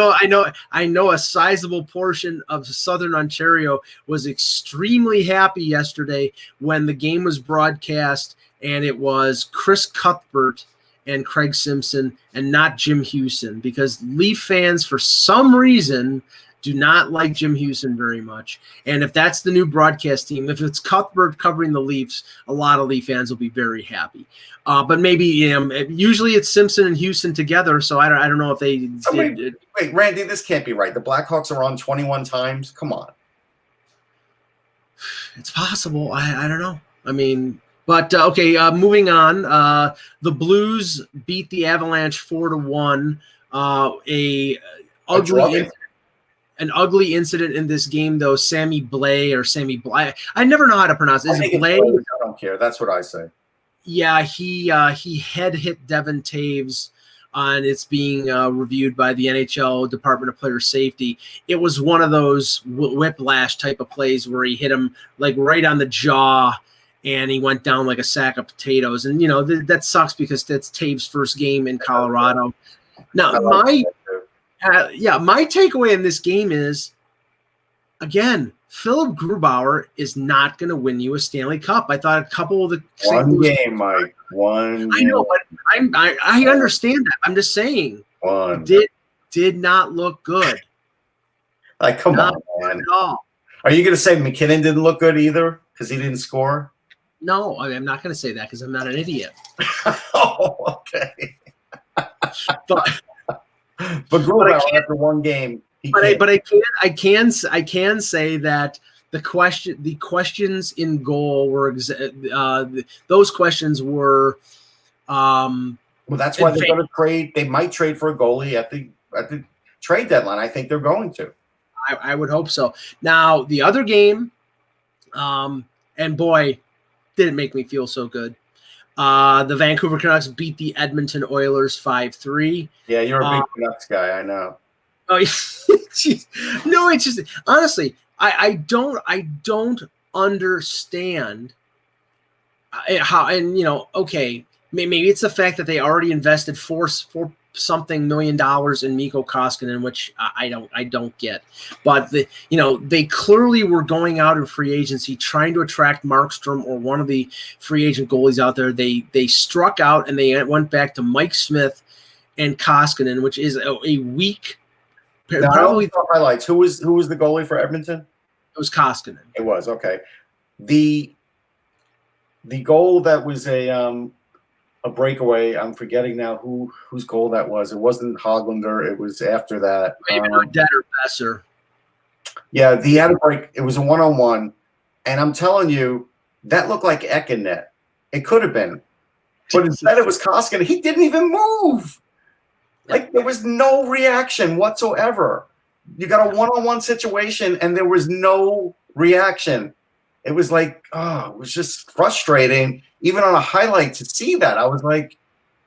know a sizable portion of Southern Ontario was extremely happy yesterday when the game was broadcast and it was Chris Cuthbert and Craig Simpson and not Jim Houston, because Leaf fans, for some reason, do not like Jim Houston very much. And if that's the new broadcast team, if it's Cuthbert covering the Leafs, a lot of Leaf fans will be very happy. But maybe usually it's Simpson and Houston together, so I don't know if they did. Wait, Randy, this can't be right. The Blackhawks are on 21 times. Come on. It's possible. I don't know. I mean, but okay. Moving on. The Blues beat the Avalanche 4-1. An ugly incident in this game, though. Sammy Blais. I never know how to pronounce it. Is it Blais? I don't care. That's what I say. Yeah, he head hit Devin Taves, and it's being reviewed by the NHL Department of Player Safety. It was one of those whiplash type of plays where he hit him like right on the jaw, and he went down like a sack of potatoes. And that sucks because that's Taves' first game in Colorado. Now, my takeaway in this game is, again, Philip Grubauer is not going to win you a Stanley Cup. I thought a couple of the one game, Mike. I know, but I understand that. I'm just saying, did not look good. Like, come on, man. At all. Are you going to say McKinnon didn't look good either because he didn't score? No, I'm not going to say that because I'm not an idiot. Oh, okay. But Grubauer after one game. I can say that the questions in goal were those questions were. Well, that's why they're going to trade. They might trade for a goalie at the trade deadline. I think they're going to. I would hope so. Now the other game, and boy, didn't make me feel so good. The Vancouver Canucks beat the Edmonton Oilers 5-3. Yeah, you're a big Canucks guy. I know. Oh, geez. No, it's just honestly, I don't understand how, and okay, maybe it's the fact that they already invested four something $1 million in Mikko Koskinen, which I don't get, but they clearly were going out in free agency trying to attract Markstrom or one of the free agent goalies out there. They struck out and they went back to Mike Smith and Koskinen, which is a weak. Probably highlights. Who was the goalie for Edmonton? It was Koskinen. It was okay. The goal that was a breakaway. I'm forgetting now whose goal that was. It wasn't Hoglander. It was after that. Maybe Odette or Besser. Yeah, he had a break. It was a 1-on-1, and I'm telling you, that looked like Ekinet. It could have been, but instead it was Koskinen. He didn't even move. Like, there was no reaction whatsoever. You got a 1-on-1 situation, and there was no reaction. It was like, it was just frustrating. Even on a highlight to see that, I was like,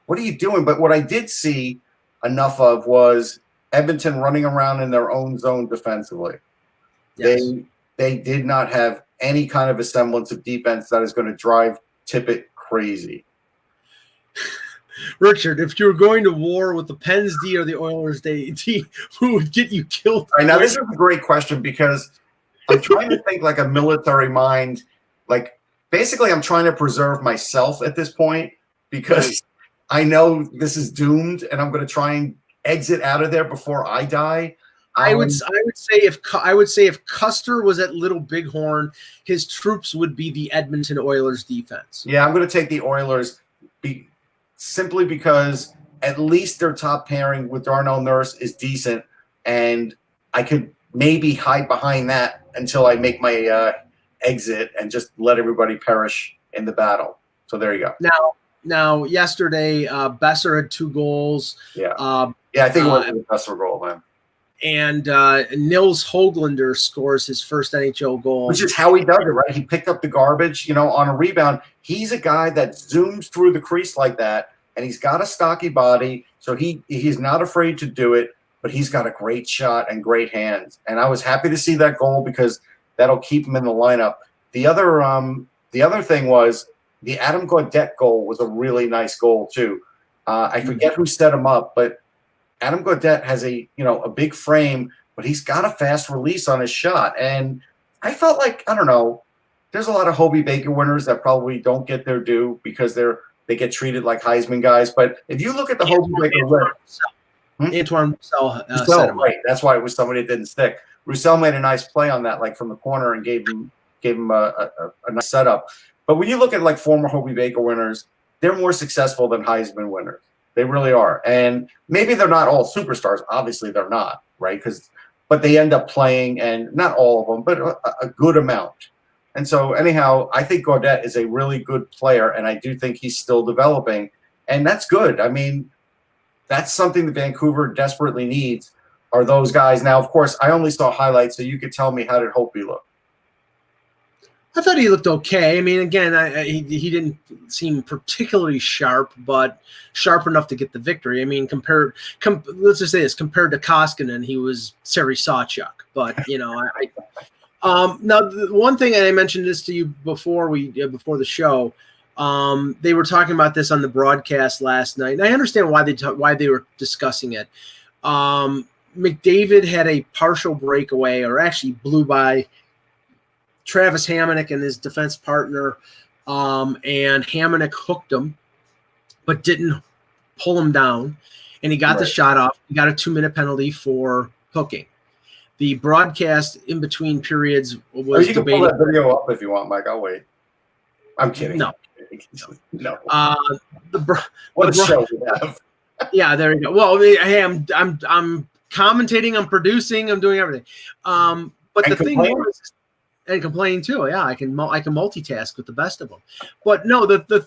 what are you doing? But what I did see enough of was Edmonton running around in their own zone defensively. Yes. They did not have any kind of a semblance of defense that is going to drive Tippett crazy. Richard, if you were going to war with the Pens D or the Oilers D, who would get you killed? Right, now, this is a great question because I'm trying to think like a military mind. Like, basically, I'm trying to preserve myself at this point because I know this is doomed, and I'm going to try and exit out of there before I die. I would say if Custer was at Little Bighorn, his troops would be the Edmonton Oilers defense. Yeah, I'm going to take the Oilers simply because at least their top pairing with Darnell Nurse is decent, and I could maybe hide behind that until I make my exit and just let everybody perish in the battle. So there you go. Now yesterday, Besser had 2 goals. Yeah, I think it was the Besser goal, man. And Nils Höglander scores his first NHL goal. Which is how he does it, right? He picked up the garbage, on a rebound. He's a guy that zooms through the crease like that, and he's got a stocky body, so he's not afraid to do it, but he's got a great shot and great hands. And I was happy to see that goal because that'll keep him in the lineup. The other thing was the Adam Gaudette goal was a really nice goal, too. I forget who set him up, but Adam Gaudette has a big frame, but he's got a fast release on his shot. And I felt like, I don't know, there's a lot of Hobie Baker winners that probably don't get their due because they get treated like Heisman guys. But if you look at the Hobie Baker list, Antoine Roussel Roussel, right? That's why it was somebody that didn't stick. Roussel made a nice play on that, like from the corner, and gave him a nice setup. But when you look at like former Hobie Baker winners, they're more successful than Heisman winners. They really are. And maybe they're not all superstars. Obviously, they're not, right? But they end up playing, and not all of them, but a good amount. And so, anyhow, I think Gaudette is a really good player, and I do think he's still developing, and that's good. I mean, that's something that Vancouver desperately needs, are those guys. Now, of course, I only saw highlights, so you could tell me, how did Hopey look? I thought he looked okay. I mean, again, he didn't seem particularly sharp, but sharp enough to get the victory. I mean, let's just say this, compared to Koskinen, he was Sari Sawchuk. But, now the one thing, and I mentioned this to you before the show, they were talking about this on the broadcast last night, and I understand why they were discussing it. McDavid had a partial breakaway, or actually blew by Travis Hamonic and his defense partner, and Hamonic hooked him, but didn't pull him down, and he got the shot off. He got a 2-minute penalty for hooking. The broadcast in between periods was you can debating. pull that video up if you want, Mike. I'll wait. I'm kidding. No. What a show we have. Yeah, there you go. Well, hey, I'm commentating, I'm producing, I'm doing everything. But the thing was, and complaining too. Yeah, I can multitask with the best of them. But no, the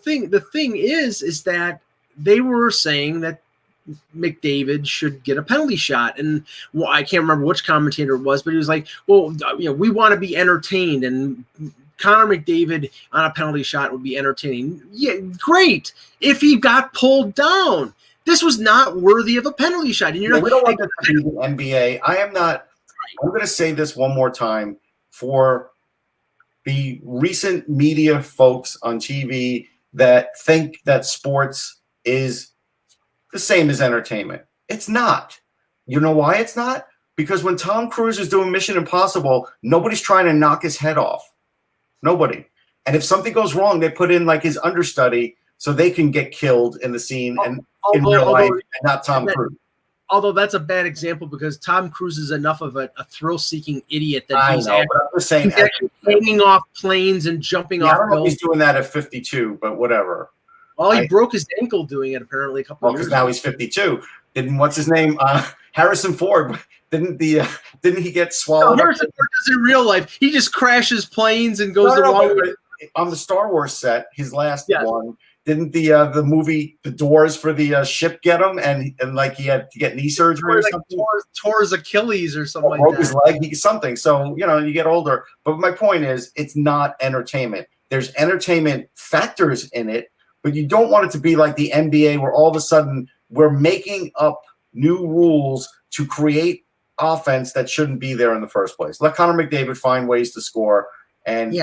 thing is that they were saying that McDavid should get a penalty shot, and I can't remember which commentator it was, but he was like, "Well, we want to be entertained, and Connor McDavid on a penalty shot would be entertaining." Yeah, great if he got pulled down. This was not worthy of a penalty shot. And we don't want this to be the NBA. I am not. I'm going to say this one more time for the recent media folks on TV that think that sports is the same as entertainment. It's not. You know why it's not? Because when Tom Cruise is doing Mission Impossible, nobody's trying to knock his head off. Nobody. And if something goes wrong, they put in like his understudy so they can get killed in the scene and in real life, and not Tom Cruise. Although that's a bad example, because Tom Cruise is enough of a thrill-seeking idiot that he's actually hanging off planes and jumping off. I don't know if he's doing that at 52, but whatever. Well, he broke his ankle doing it apparently a couple of years ago. Because now he's 52. What's his name? Harrison Ford. Didn't he get swallowed? No, Harrison Ford does in real life. He just crashes planes and goes the wrong way. On the Star Wars set, his last one, didn't the movie The Doors for the ship get him, and like he had to get knee surgery or something? Tore his Achilles or something like that. Broke his leg, something. So, you get older. But my point is, it's not entertainment. There's entertainment factors in it, but you don't want it to be like the NBA, where all of a sudden we're making up new rules to create offense that shouldn't be there in the first place. Let Connor McDavid find ways to score. And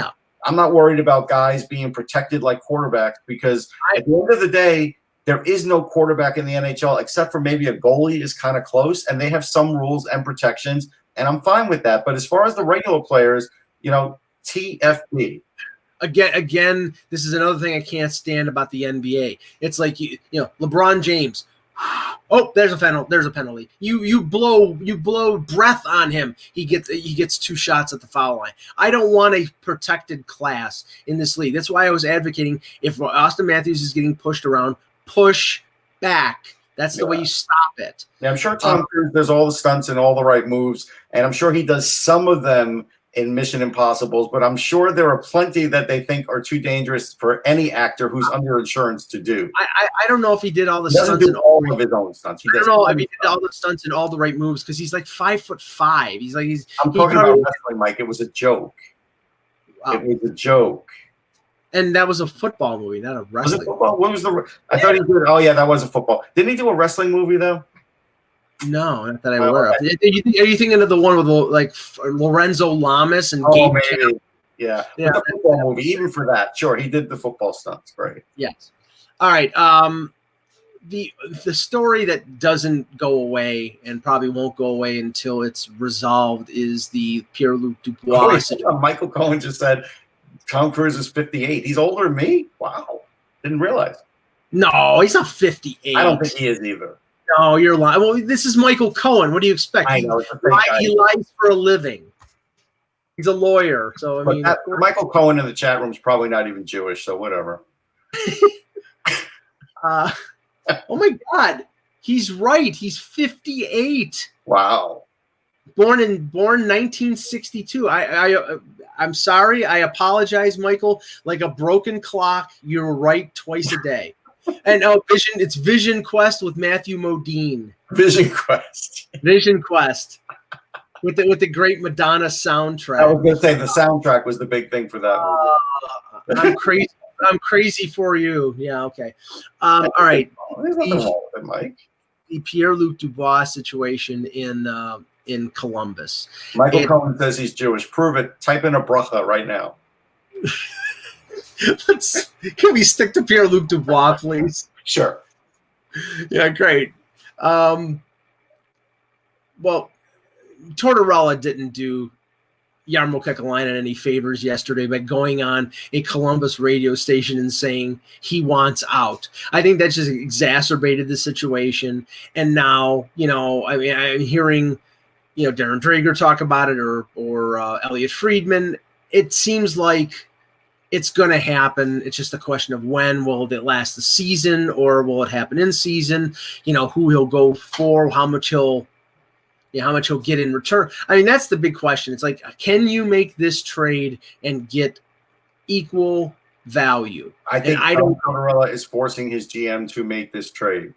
I'm not worried about guys being protected like quarterbacks, because at the end of the day, there is no quarterback in the NHL except for maybe a goalie is kind of close, and they have some rules and protections, and I'm fine with that. But as far as the regular players, TFB. Again, this is another thing I can't stand about the NBA. It's like LeBron James. Oh, there's a penalty. You blow breath on him. He gets 2 shots at the foul line. I don't want a protected class in this league. That's why I was advocating, if Austin Matthews is getting pushed around, push back. That's the way you stop it. Yeah, I'm sure Tom Cruise does all the stunts and all the right moves, and I'm sure he does some of them in Mission Impossibles, but I'm sure there are plenty that they think are too dangerous for any actor who's under insurance to do. I don't know if he did all the stunts and all of his own stunts. I don't know if he did all the stunts and all the right moves, because he's like 5'5". I'm talking about wrestling, Mike. It was a joke. Wow. It was a joke. And that was a football movie, not a wrestling. Was it football? What was I thought he did. Oh yeah, that was a football. Didn't he do a wrestling movie though? No, not that I'm aware of. Are you thinking of the one with like Lorenzo Lamas and Gabe? Maybe. Yeah. The football movie, even for that. Sure, he did the football stunts. Right. Yes. All right. the story that doesn't go away and probably won't go away until it's resolved is the Pierre-Luc Dubois. Michael Cohen just said Tom Cruise is 58. He's older than me? Wow. Didn't realize. No, he's not 58. I don't think he is either. No, you're lying. Well, this is Michael Cohen. What do you expect? I know. He lies for a living. He's a lawyer. So, I mean. Michael Cohen in the chat room is probably not even Jewish, so whatever. Oh, my God. He's right. He's 58. Wow. Born 1962. I'm sorry. I apologize, Michael. Like a broken clock, you're right twice a day. And it's Vision Quest with Matthew Modine. Vision Quest with the great Madonna soundtrack. I was going to say the soundtrack was the big thing for that movie. I'm crazy. I'm crazy for you. Yeah. Okay. All right. There's nothing wrong with it, Mike. The Pierre-Luc Dubois situation in Columbus. Michael Cohen says he's Jewish. Prove it. Type in a bracha right now. Can we stick to Pierre-Luc Dubois, please? Sure. Yeah, great. Well, Tortorella didn't do Jarmo Kekalainen any favors yesterday by going on a Columbus radio station and saying he wants out. I think that just exacerbated the situation. And now, I'm hearing, Darren Drager talk about it or Elliot Friedman. It seems like it's going to happen. It's just a question of when. Will it last the season or will it happen in season? Who he'll go for, how much he'll get in return. I mean, that's the big question. It's like, can you make this trade and get equal value? I think Tortorella is forcing his GM to make this trade.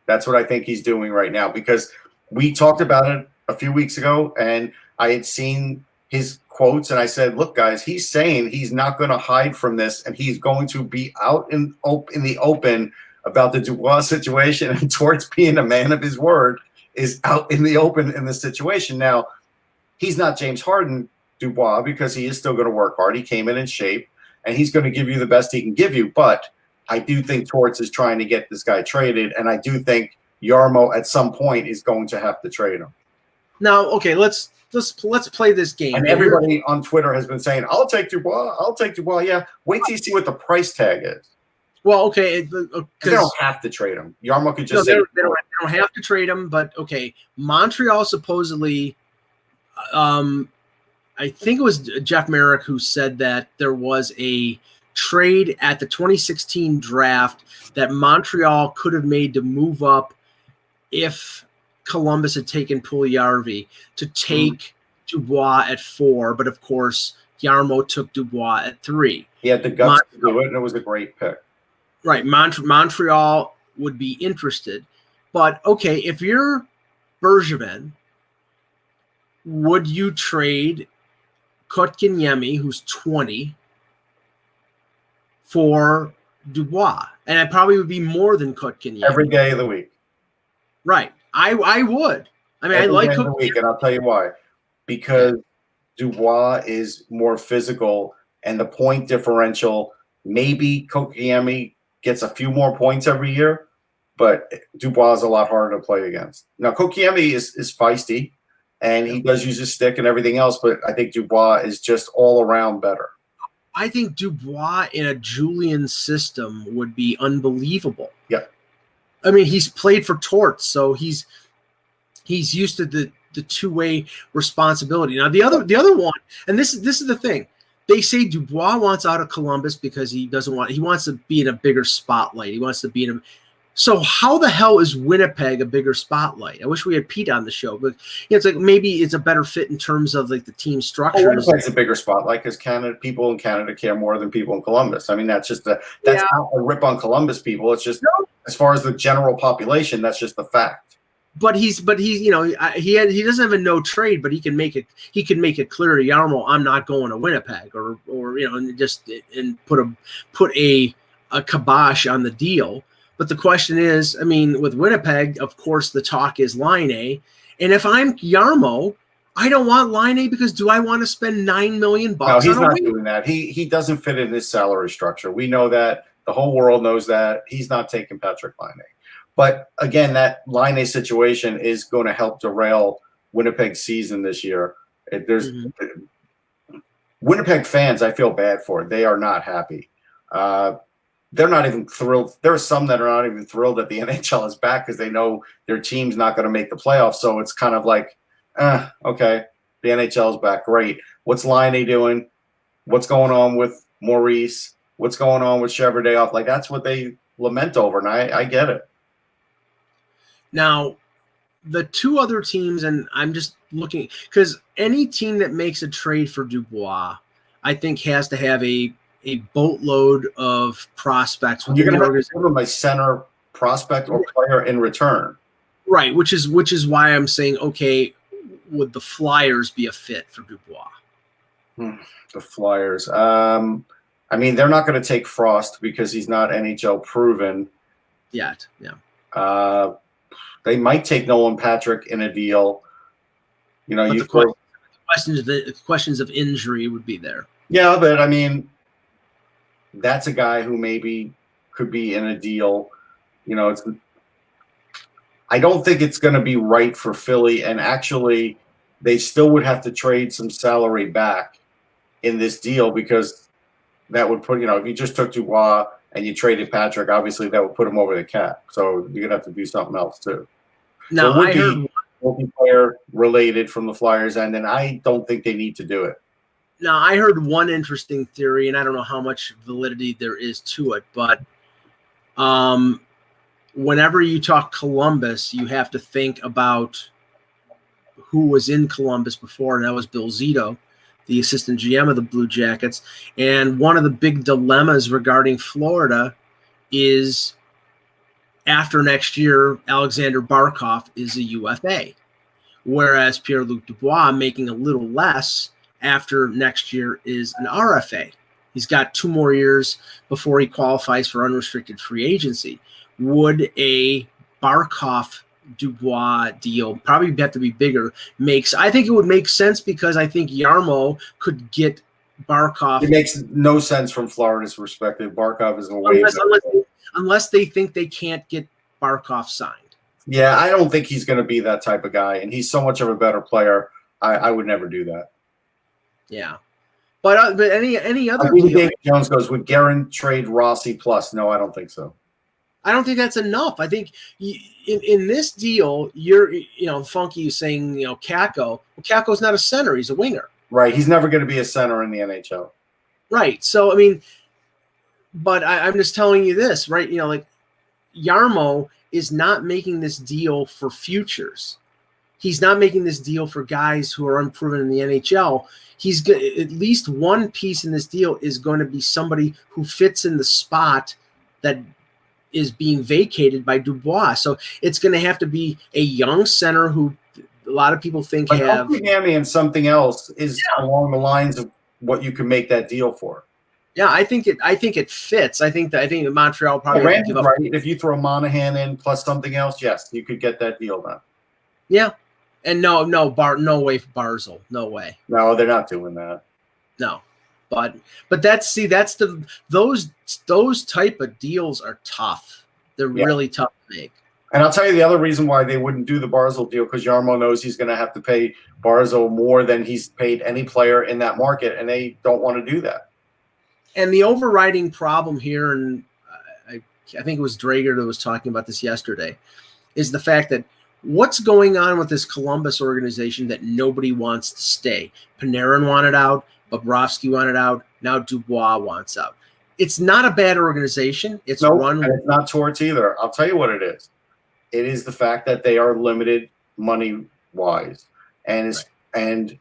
That's what I think he's doing right now, because we talked about it a few weeks ago and I had seen his quotes and I said, look, guys, he's saying he's not going to hide from this and he's going to be out in the open about the Dubois situation, and Torts, being a man of his word, is out in the open in this situation. Now, he's not James Harden Dubois because he is still going to work hard. He came in shape and he's going to give you the best he can give you. But I do think Torts is trying to get this guy traded, and I do think Jarmo at some point is going to have to trade him. Now, okay, let's play this game. And everybody on Twitter has been saying, I'll take Dubois. I'll take Dubois. Yeah, wait till you see what the price tag is. Well, okay. They don't have to trade him. Jarmo could just they don't have to trade him, but okay. Montreal supposedly, I think it was Jeff Merrick who said that there was a trade at the 2016 draft that Montreal could have made to move up if Columbus had taken Puljujarvi to take Dubois at 4, but of course Jarmo took Dubois at 3. He had the guts to do it, and it was a great pick. Right, Montreal would be interested, but okay, if you're Bergevin, would you trade Kotkaniemi, who's 20, for Dubois? And it probably would be more than Kotkaniemi. Every day of the week. Right. I would. I mean, Every I like day of the week, and I'll tell you why. Because Dubois is more physical, and the point differential, maybe Kotkaniemi gets a few more points every year, but Dubois is a lot harder to play against. Now, Kotkaniemi is feisty, and he does use his stick and everything else, but I think Dubois is just all around better. I think Dubois in a Julian system would be unbelievable. Yeah. I mean, he's played for Torts, so he's used to the two-way responsibility. Now, the other one, and this is the thing. They say Dubois wants out of Columbus because he wants to be in a bigger spotlight. He wants to be in a. So how the hell is Winnipeg a bigger spotlight? I wish we had Pete on the show, but it's like maybe it's a better fit in terms of like the team structure. Winnipeg's a bigger spotlight because people in Canada care more than people in Columbus. I mean, that's not a rip on Columbus people. It's just as far as the general population, that's just the fact. But he doesn't have a no trade, but he can make it clear to Jarmo, I'm not going to Winnipeg or and put a kibosh on the deal. But the question is, I mean, with Winnipeg, of course, the talk is Laine. And if I'm Jarmo, I don't want Laine because do I want to spend $9 million? No, he's not doing that. He doesn't fit in this salary structure. We know that. The whole world knows that. He's not taking Patrick Laine. But again, that Line situation is going to help derail Winnipeg's season this year. Winnipeg fans, I feel bad for. They are not happy. They're not even thrilled. There are some that are not even thrilled that the NHL is back because they know their team's not going to make the playoffs. So it's kind of like, okay, the NHL is back. Great. What's Line doing? What's going on with Maurice? What's going on with Cheverdayoff? Like, that's what they lament over, and I get it. Now, the two other teams, and I'm just looking because any team that makes a trade for Dubois, I think, has to have a boatload of prospects. You're going to have to give them a center prospect or player in return, right? Which is why I'm saying, okay, would the Flyers be a fit for Dubois? The Flyers. I mean, they're not going to take Frost because he's not NHL proven yet. Yeah. They might take Nolan Patrick in a deal. You know, the questions of injury would be there. Yeah, but I mean, that's a guy who maybe could be in a deal. You know, I don't think it's going to be right for Philly, and actually, they still would have to trade some salary back in this deal because that would put, if you just took Dubois and you traded Patrick, obviously that would put him over the cap. So you're going to have to do something else too. No, so I heard multiplayer related from the Flyers end, and I don't think they need to do it. Now, I heard one interesting theory, and I don't know how much validity there is to it, but whenever you talk Columbus, you have to think about who was in Columbus before, and that was Bill Zito, the assistant GM of the Blue Jackets. And one of the big dilemmas regarding Florida is after next year, Alexander Barkov is a UFA, whereas Pierre-Luc Dubois, making a little less after next year, is an RFA. He's got 2 more years before he qualifies for unrestricted free agency. Would a Barkov-Dubois deal probably have to be bigger? I think it would make sense because I think Yarmo could get Barkov. It makes no sense from Florida's perspective. Barkov is a way unless they think they can't get Barkov signed. Yeah, I don't think he's going to be that type of guy, and he's so much of a better player. I would never do that. Yeah, but any other deal, David Jones goes, would Guerin trade Rossi plus? No, I don't think so. I don't think that's enough. I think in this deal, Funky is saying, Kakko. Well, Kakko's not a center; he's a winger. Right. He's never going to be a center in the NHL. Right. So I mean, but I'm just telling you this, right? Like Yarmo is not making this deal for futures. He's not making this deal for guys who are unproven in the NHL. He's at least one piece in this deal is going to be somebody who fits in the spot that is being vacated by Dubois. So it's going to have to be a young center who a lot of people think have. And something else is along the lines of what you can make that deal for. Yeah, I think it fits. I think Montreal probably give up. Right. If you throw Monahan in plus something else, yes, you could get that deal done. Yeah. And no way for Barzal. No way. No, they're not doing that. No. But those type of deals are tough. They're really tough to make. And I'll tell you the other reason why they wouldn't do the Barzal deal, because Yarmo knows he's going to have to pay Barzal more than he's paid any player in that market, and they don't want to do that. And the overriding problem here, and I think it was Drager that was talking about this yesterday, is the fact that what's going on with this Columbus organization that nobody wants to stay. Panarin wanted out. Bobrovsky wanted out. Now Dubois wants out. It's not a bad organization. It's run. And it's not Torts either. I'll tell you what it is. It is the fact that they are limited money-wise. And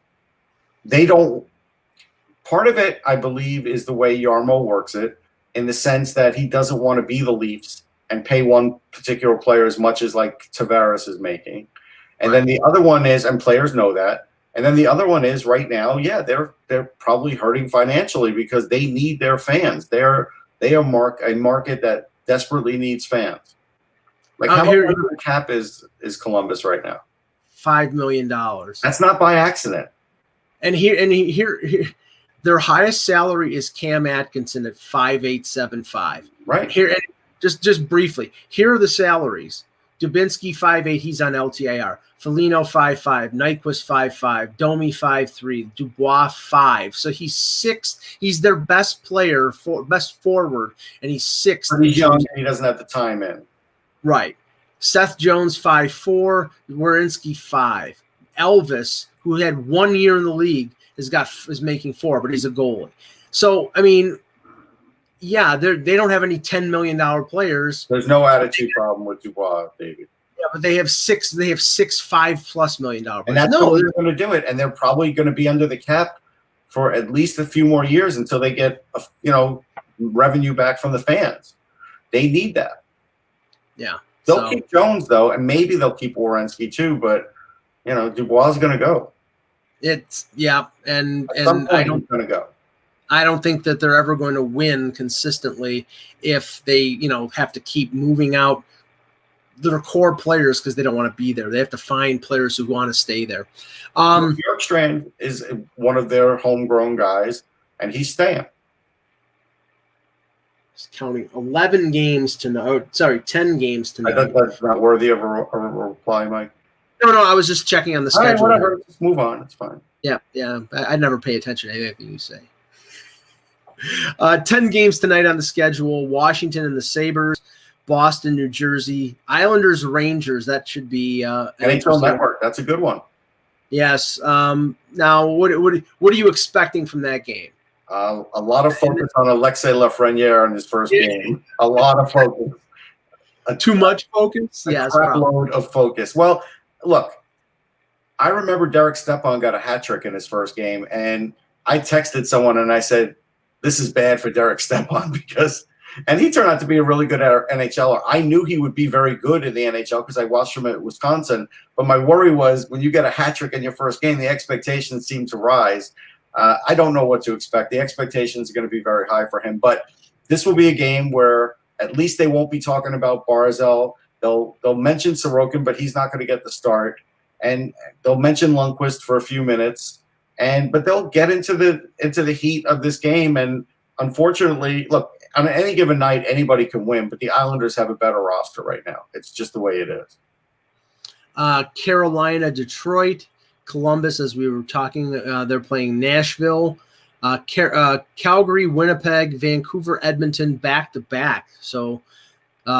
they don't – part of it, I believe, is the way Yarmo works it, in the sense that he doesn't want to be the Leafs and pay one particular player as much as like Tavares is making. And then the other one is – and players know that. And then the other one is right now, they're probably hurting financially because they need their fans. They are a market that desperately needs fans. Like how much under the cap is Columbus right now? $5 million. That's not by accident. And here, their highest salary is Cam Atkinson at $5,875. Right. Here, Just briefly, here are the salaries. Dubinsky 5'8", he's on LTIR. Foligno 5'5", Nyquist 5'5", Domi 5'3", Dubois 5. So he's sixth. He's their best player, best forward, and he's sixth. But he's young and he doesn't have the time in. Right. Seth Jones 5'4", Werenski 5. Elvis, who had 1 year in the league, is making 4, but he's a goalie. So I mean, yeah, they don't have any $10 million players. There's no attitude problem with Dubois, David. Yeah, but they have six $5+ million players. And that's how they're going to do it. And they're probably going to be under the cap for at least a few more years until they get revenue back from the fans. They need that. Yeah. They'll keep Jones though, and maybe they'll keep Werenski too, but Dubois is going to go. And I don't going to go. I don't think that they're ever going to win consistently if they, have to keep moving out their core players because they don't want to be there. They have to find players who want to stay there. Bjorkstrand is one of their homegrown guys, and he's staying. Just counting 11 games tonight. 10 games tonight. I think that's not worthy of a reply, Mike. No, I was just checking on the schedule. All right, whatever. Just move on. It's fine. Yeah. I never pay attention to anything you say. 10 games tonight on the schedule. Washington and the Sabres, Boston, New Jersey, Islanders, Rangers. That should be NHL Network. That's a good one. Yes. Now, what are you expecting from that game? A lot of focus on Alexei Lafreniere in his first game. A lot of focus. Too much focus? Yes. A load of focus. Well, look, I remember Derek Stepan got a hat trick in his first game, and I texted someone and I said, this is bad for Derek Stepan and he turned out to be a really good NHLer. I knew he would be very good in the NHL because I watched him at Wisconsin. But my worry was when you get a hat trick in your first game, the expectations seem to rise. I don't know what to expect. The expectations are going to be very high for him. But this will be a game where at least they won't be talking about Barzal. They'll mention Sorokin, but he's not going to get the start. And they'll mention Lundqvist for a few minutes. But they'll get into the heat of this game. And unfortunately, look, on any given night, anybody can win, but the Islanders have a better roster right now. It's just the way it is. Carolina, Detroit, Columbus, as we were talking, they're playing Nashville, Calgary, Winnipeg, Vancouver, Edmonton, back-to-back. So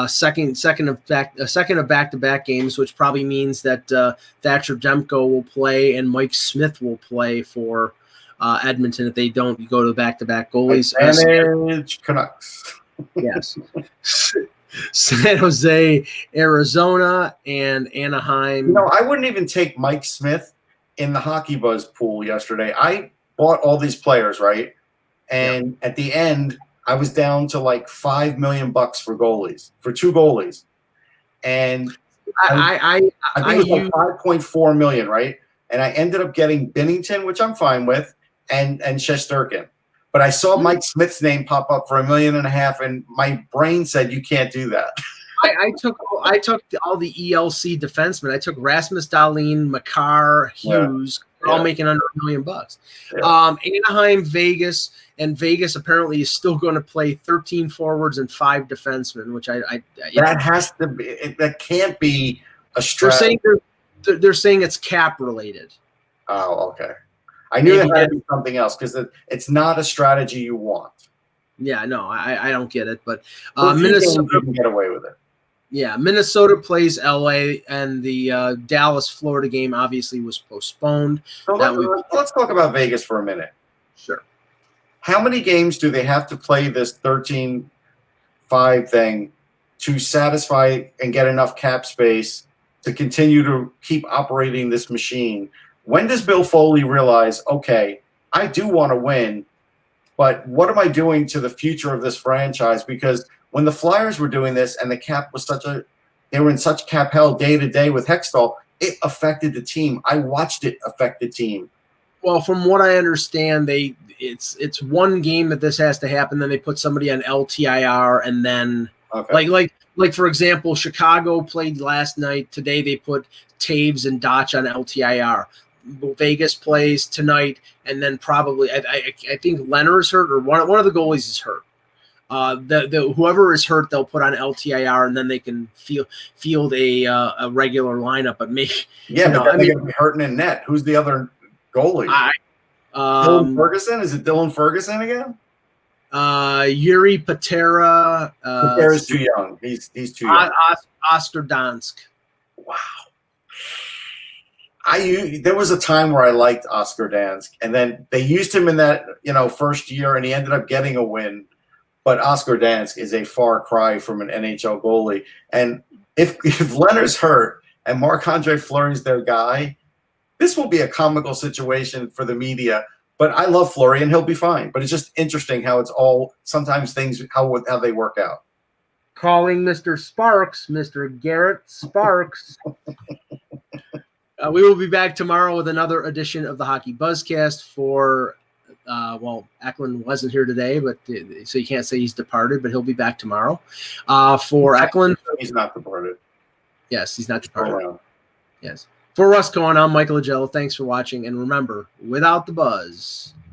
second of back-to-back games, which probably means that Thatcher Demko will play and Mike Smith will play for Edmonton if they don't go to back-to-back goalies. Advantage Canucks. Yes. San Jose, Arizona, and Anaheim. I wouldn't even take Mike Smith in the Hockey Buzz pool yesterday. I bought all these players, right? And at the end, I was down to like $5 million for goalies, for 2 goalies. And I think it was like $5.4 million, right? And I ended up getting Binnington, which I'm fine with, and Shesterkin. But I saw Mike Smith's name pop up for $1.5 million, and my brain said you can't do that. I took all the ELC defensemen. I took Rasmus Dahlin, Makar, Hughes, all making under $1 million. Yeah. Anaheim, Vegas, and Vegas apparently is still going to play 13 forwards and 5 defensemen, which that has to be. That can't be a strategy. They're saying it's cap related. Oh, okay. I knew there had to be something else because it's not a strategy you want. Yeah, no, I don't get it. But Minnesota can get away with it. Yeah, Minnesota plays LA, and the Dallas-Florida game obviously was postponed. So let's talk about Vegas for a minute. Sure. How many games do they have to play this 13-5 thing to satisfy and get enough cap space to continue to keep operating this machine? When does Bill Foley realize, okay, I do want to win, but what am I doing to the future of this franchise? Because when the Flyers were doing this and the cap was they were in such cap hell day to day with Hextall, it affected the team. I watched it affect the team. Well, from what I understand, it's one game that this has to happen. Then they put somebody on LTIR, and then like for example, Chicago played last night. Today they put Taves and Dotch on LTIR. Vegas plays tonight, and then probably I think Leonard's hurt or one of the goalies is hurt. whoever is hurt, they'll put on LTIR, and then they can field a regular lineup. But they're going to be hurting in net. Who's the other goalie? Dylan Ferguson? Is it Dylan Ferguson again? Yuri Patera. Patera's too young. He's too young. Oscar Dansk. Wow. There was a time where I liked Oscar Dansk, and then they used him in that first year, and he ended up getting a win. But Oscar Dansk is a far cry from an NHL goalie. And if Leonard's hurt and Marc-Andre Fleury's their guy, this will be a comical situation for the media. But I love Fleury, and he'll be fine. But it's just interesting how it's all sometimes things how they work out. Calling Mr. Sparks, Mr. Garrett Sparks. We will be back tomorrow with another edition of the Hockey Buzzcast for. Eklund wasn't here today, but so you can't say he's departed, but he'll be back tomorrow. For Eklund, he's not departed. Yes, he's not departed. Yes. For Russ Cohen, I'm Michael Agello. Thanks for watching, and remember, without the buzz.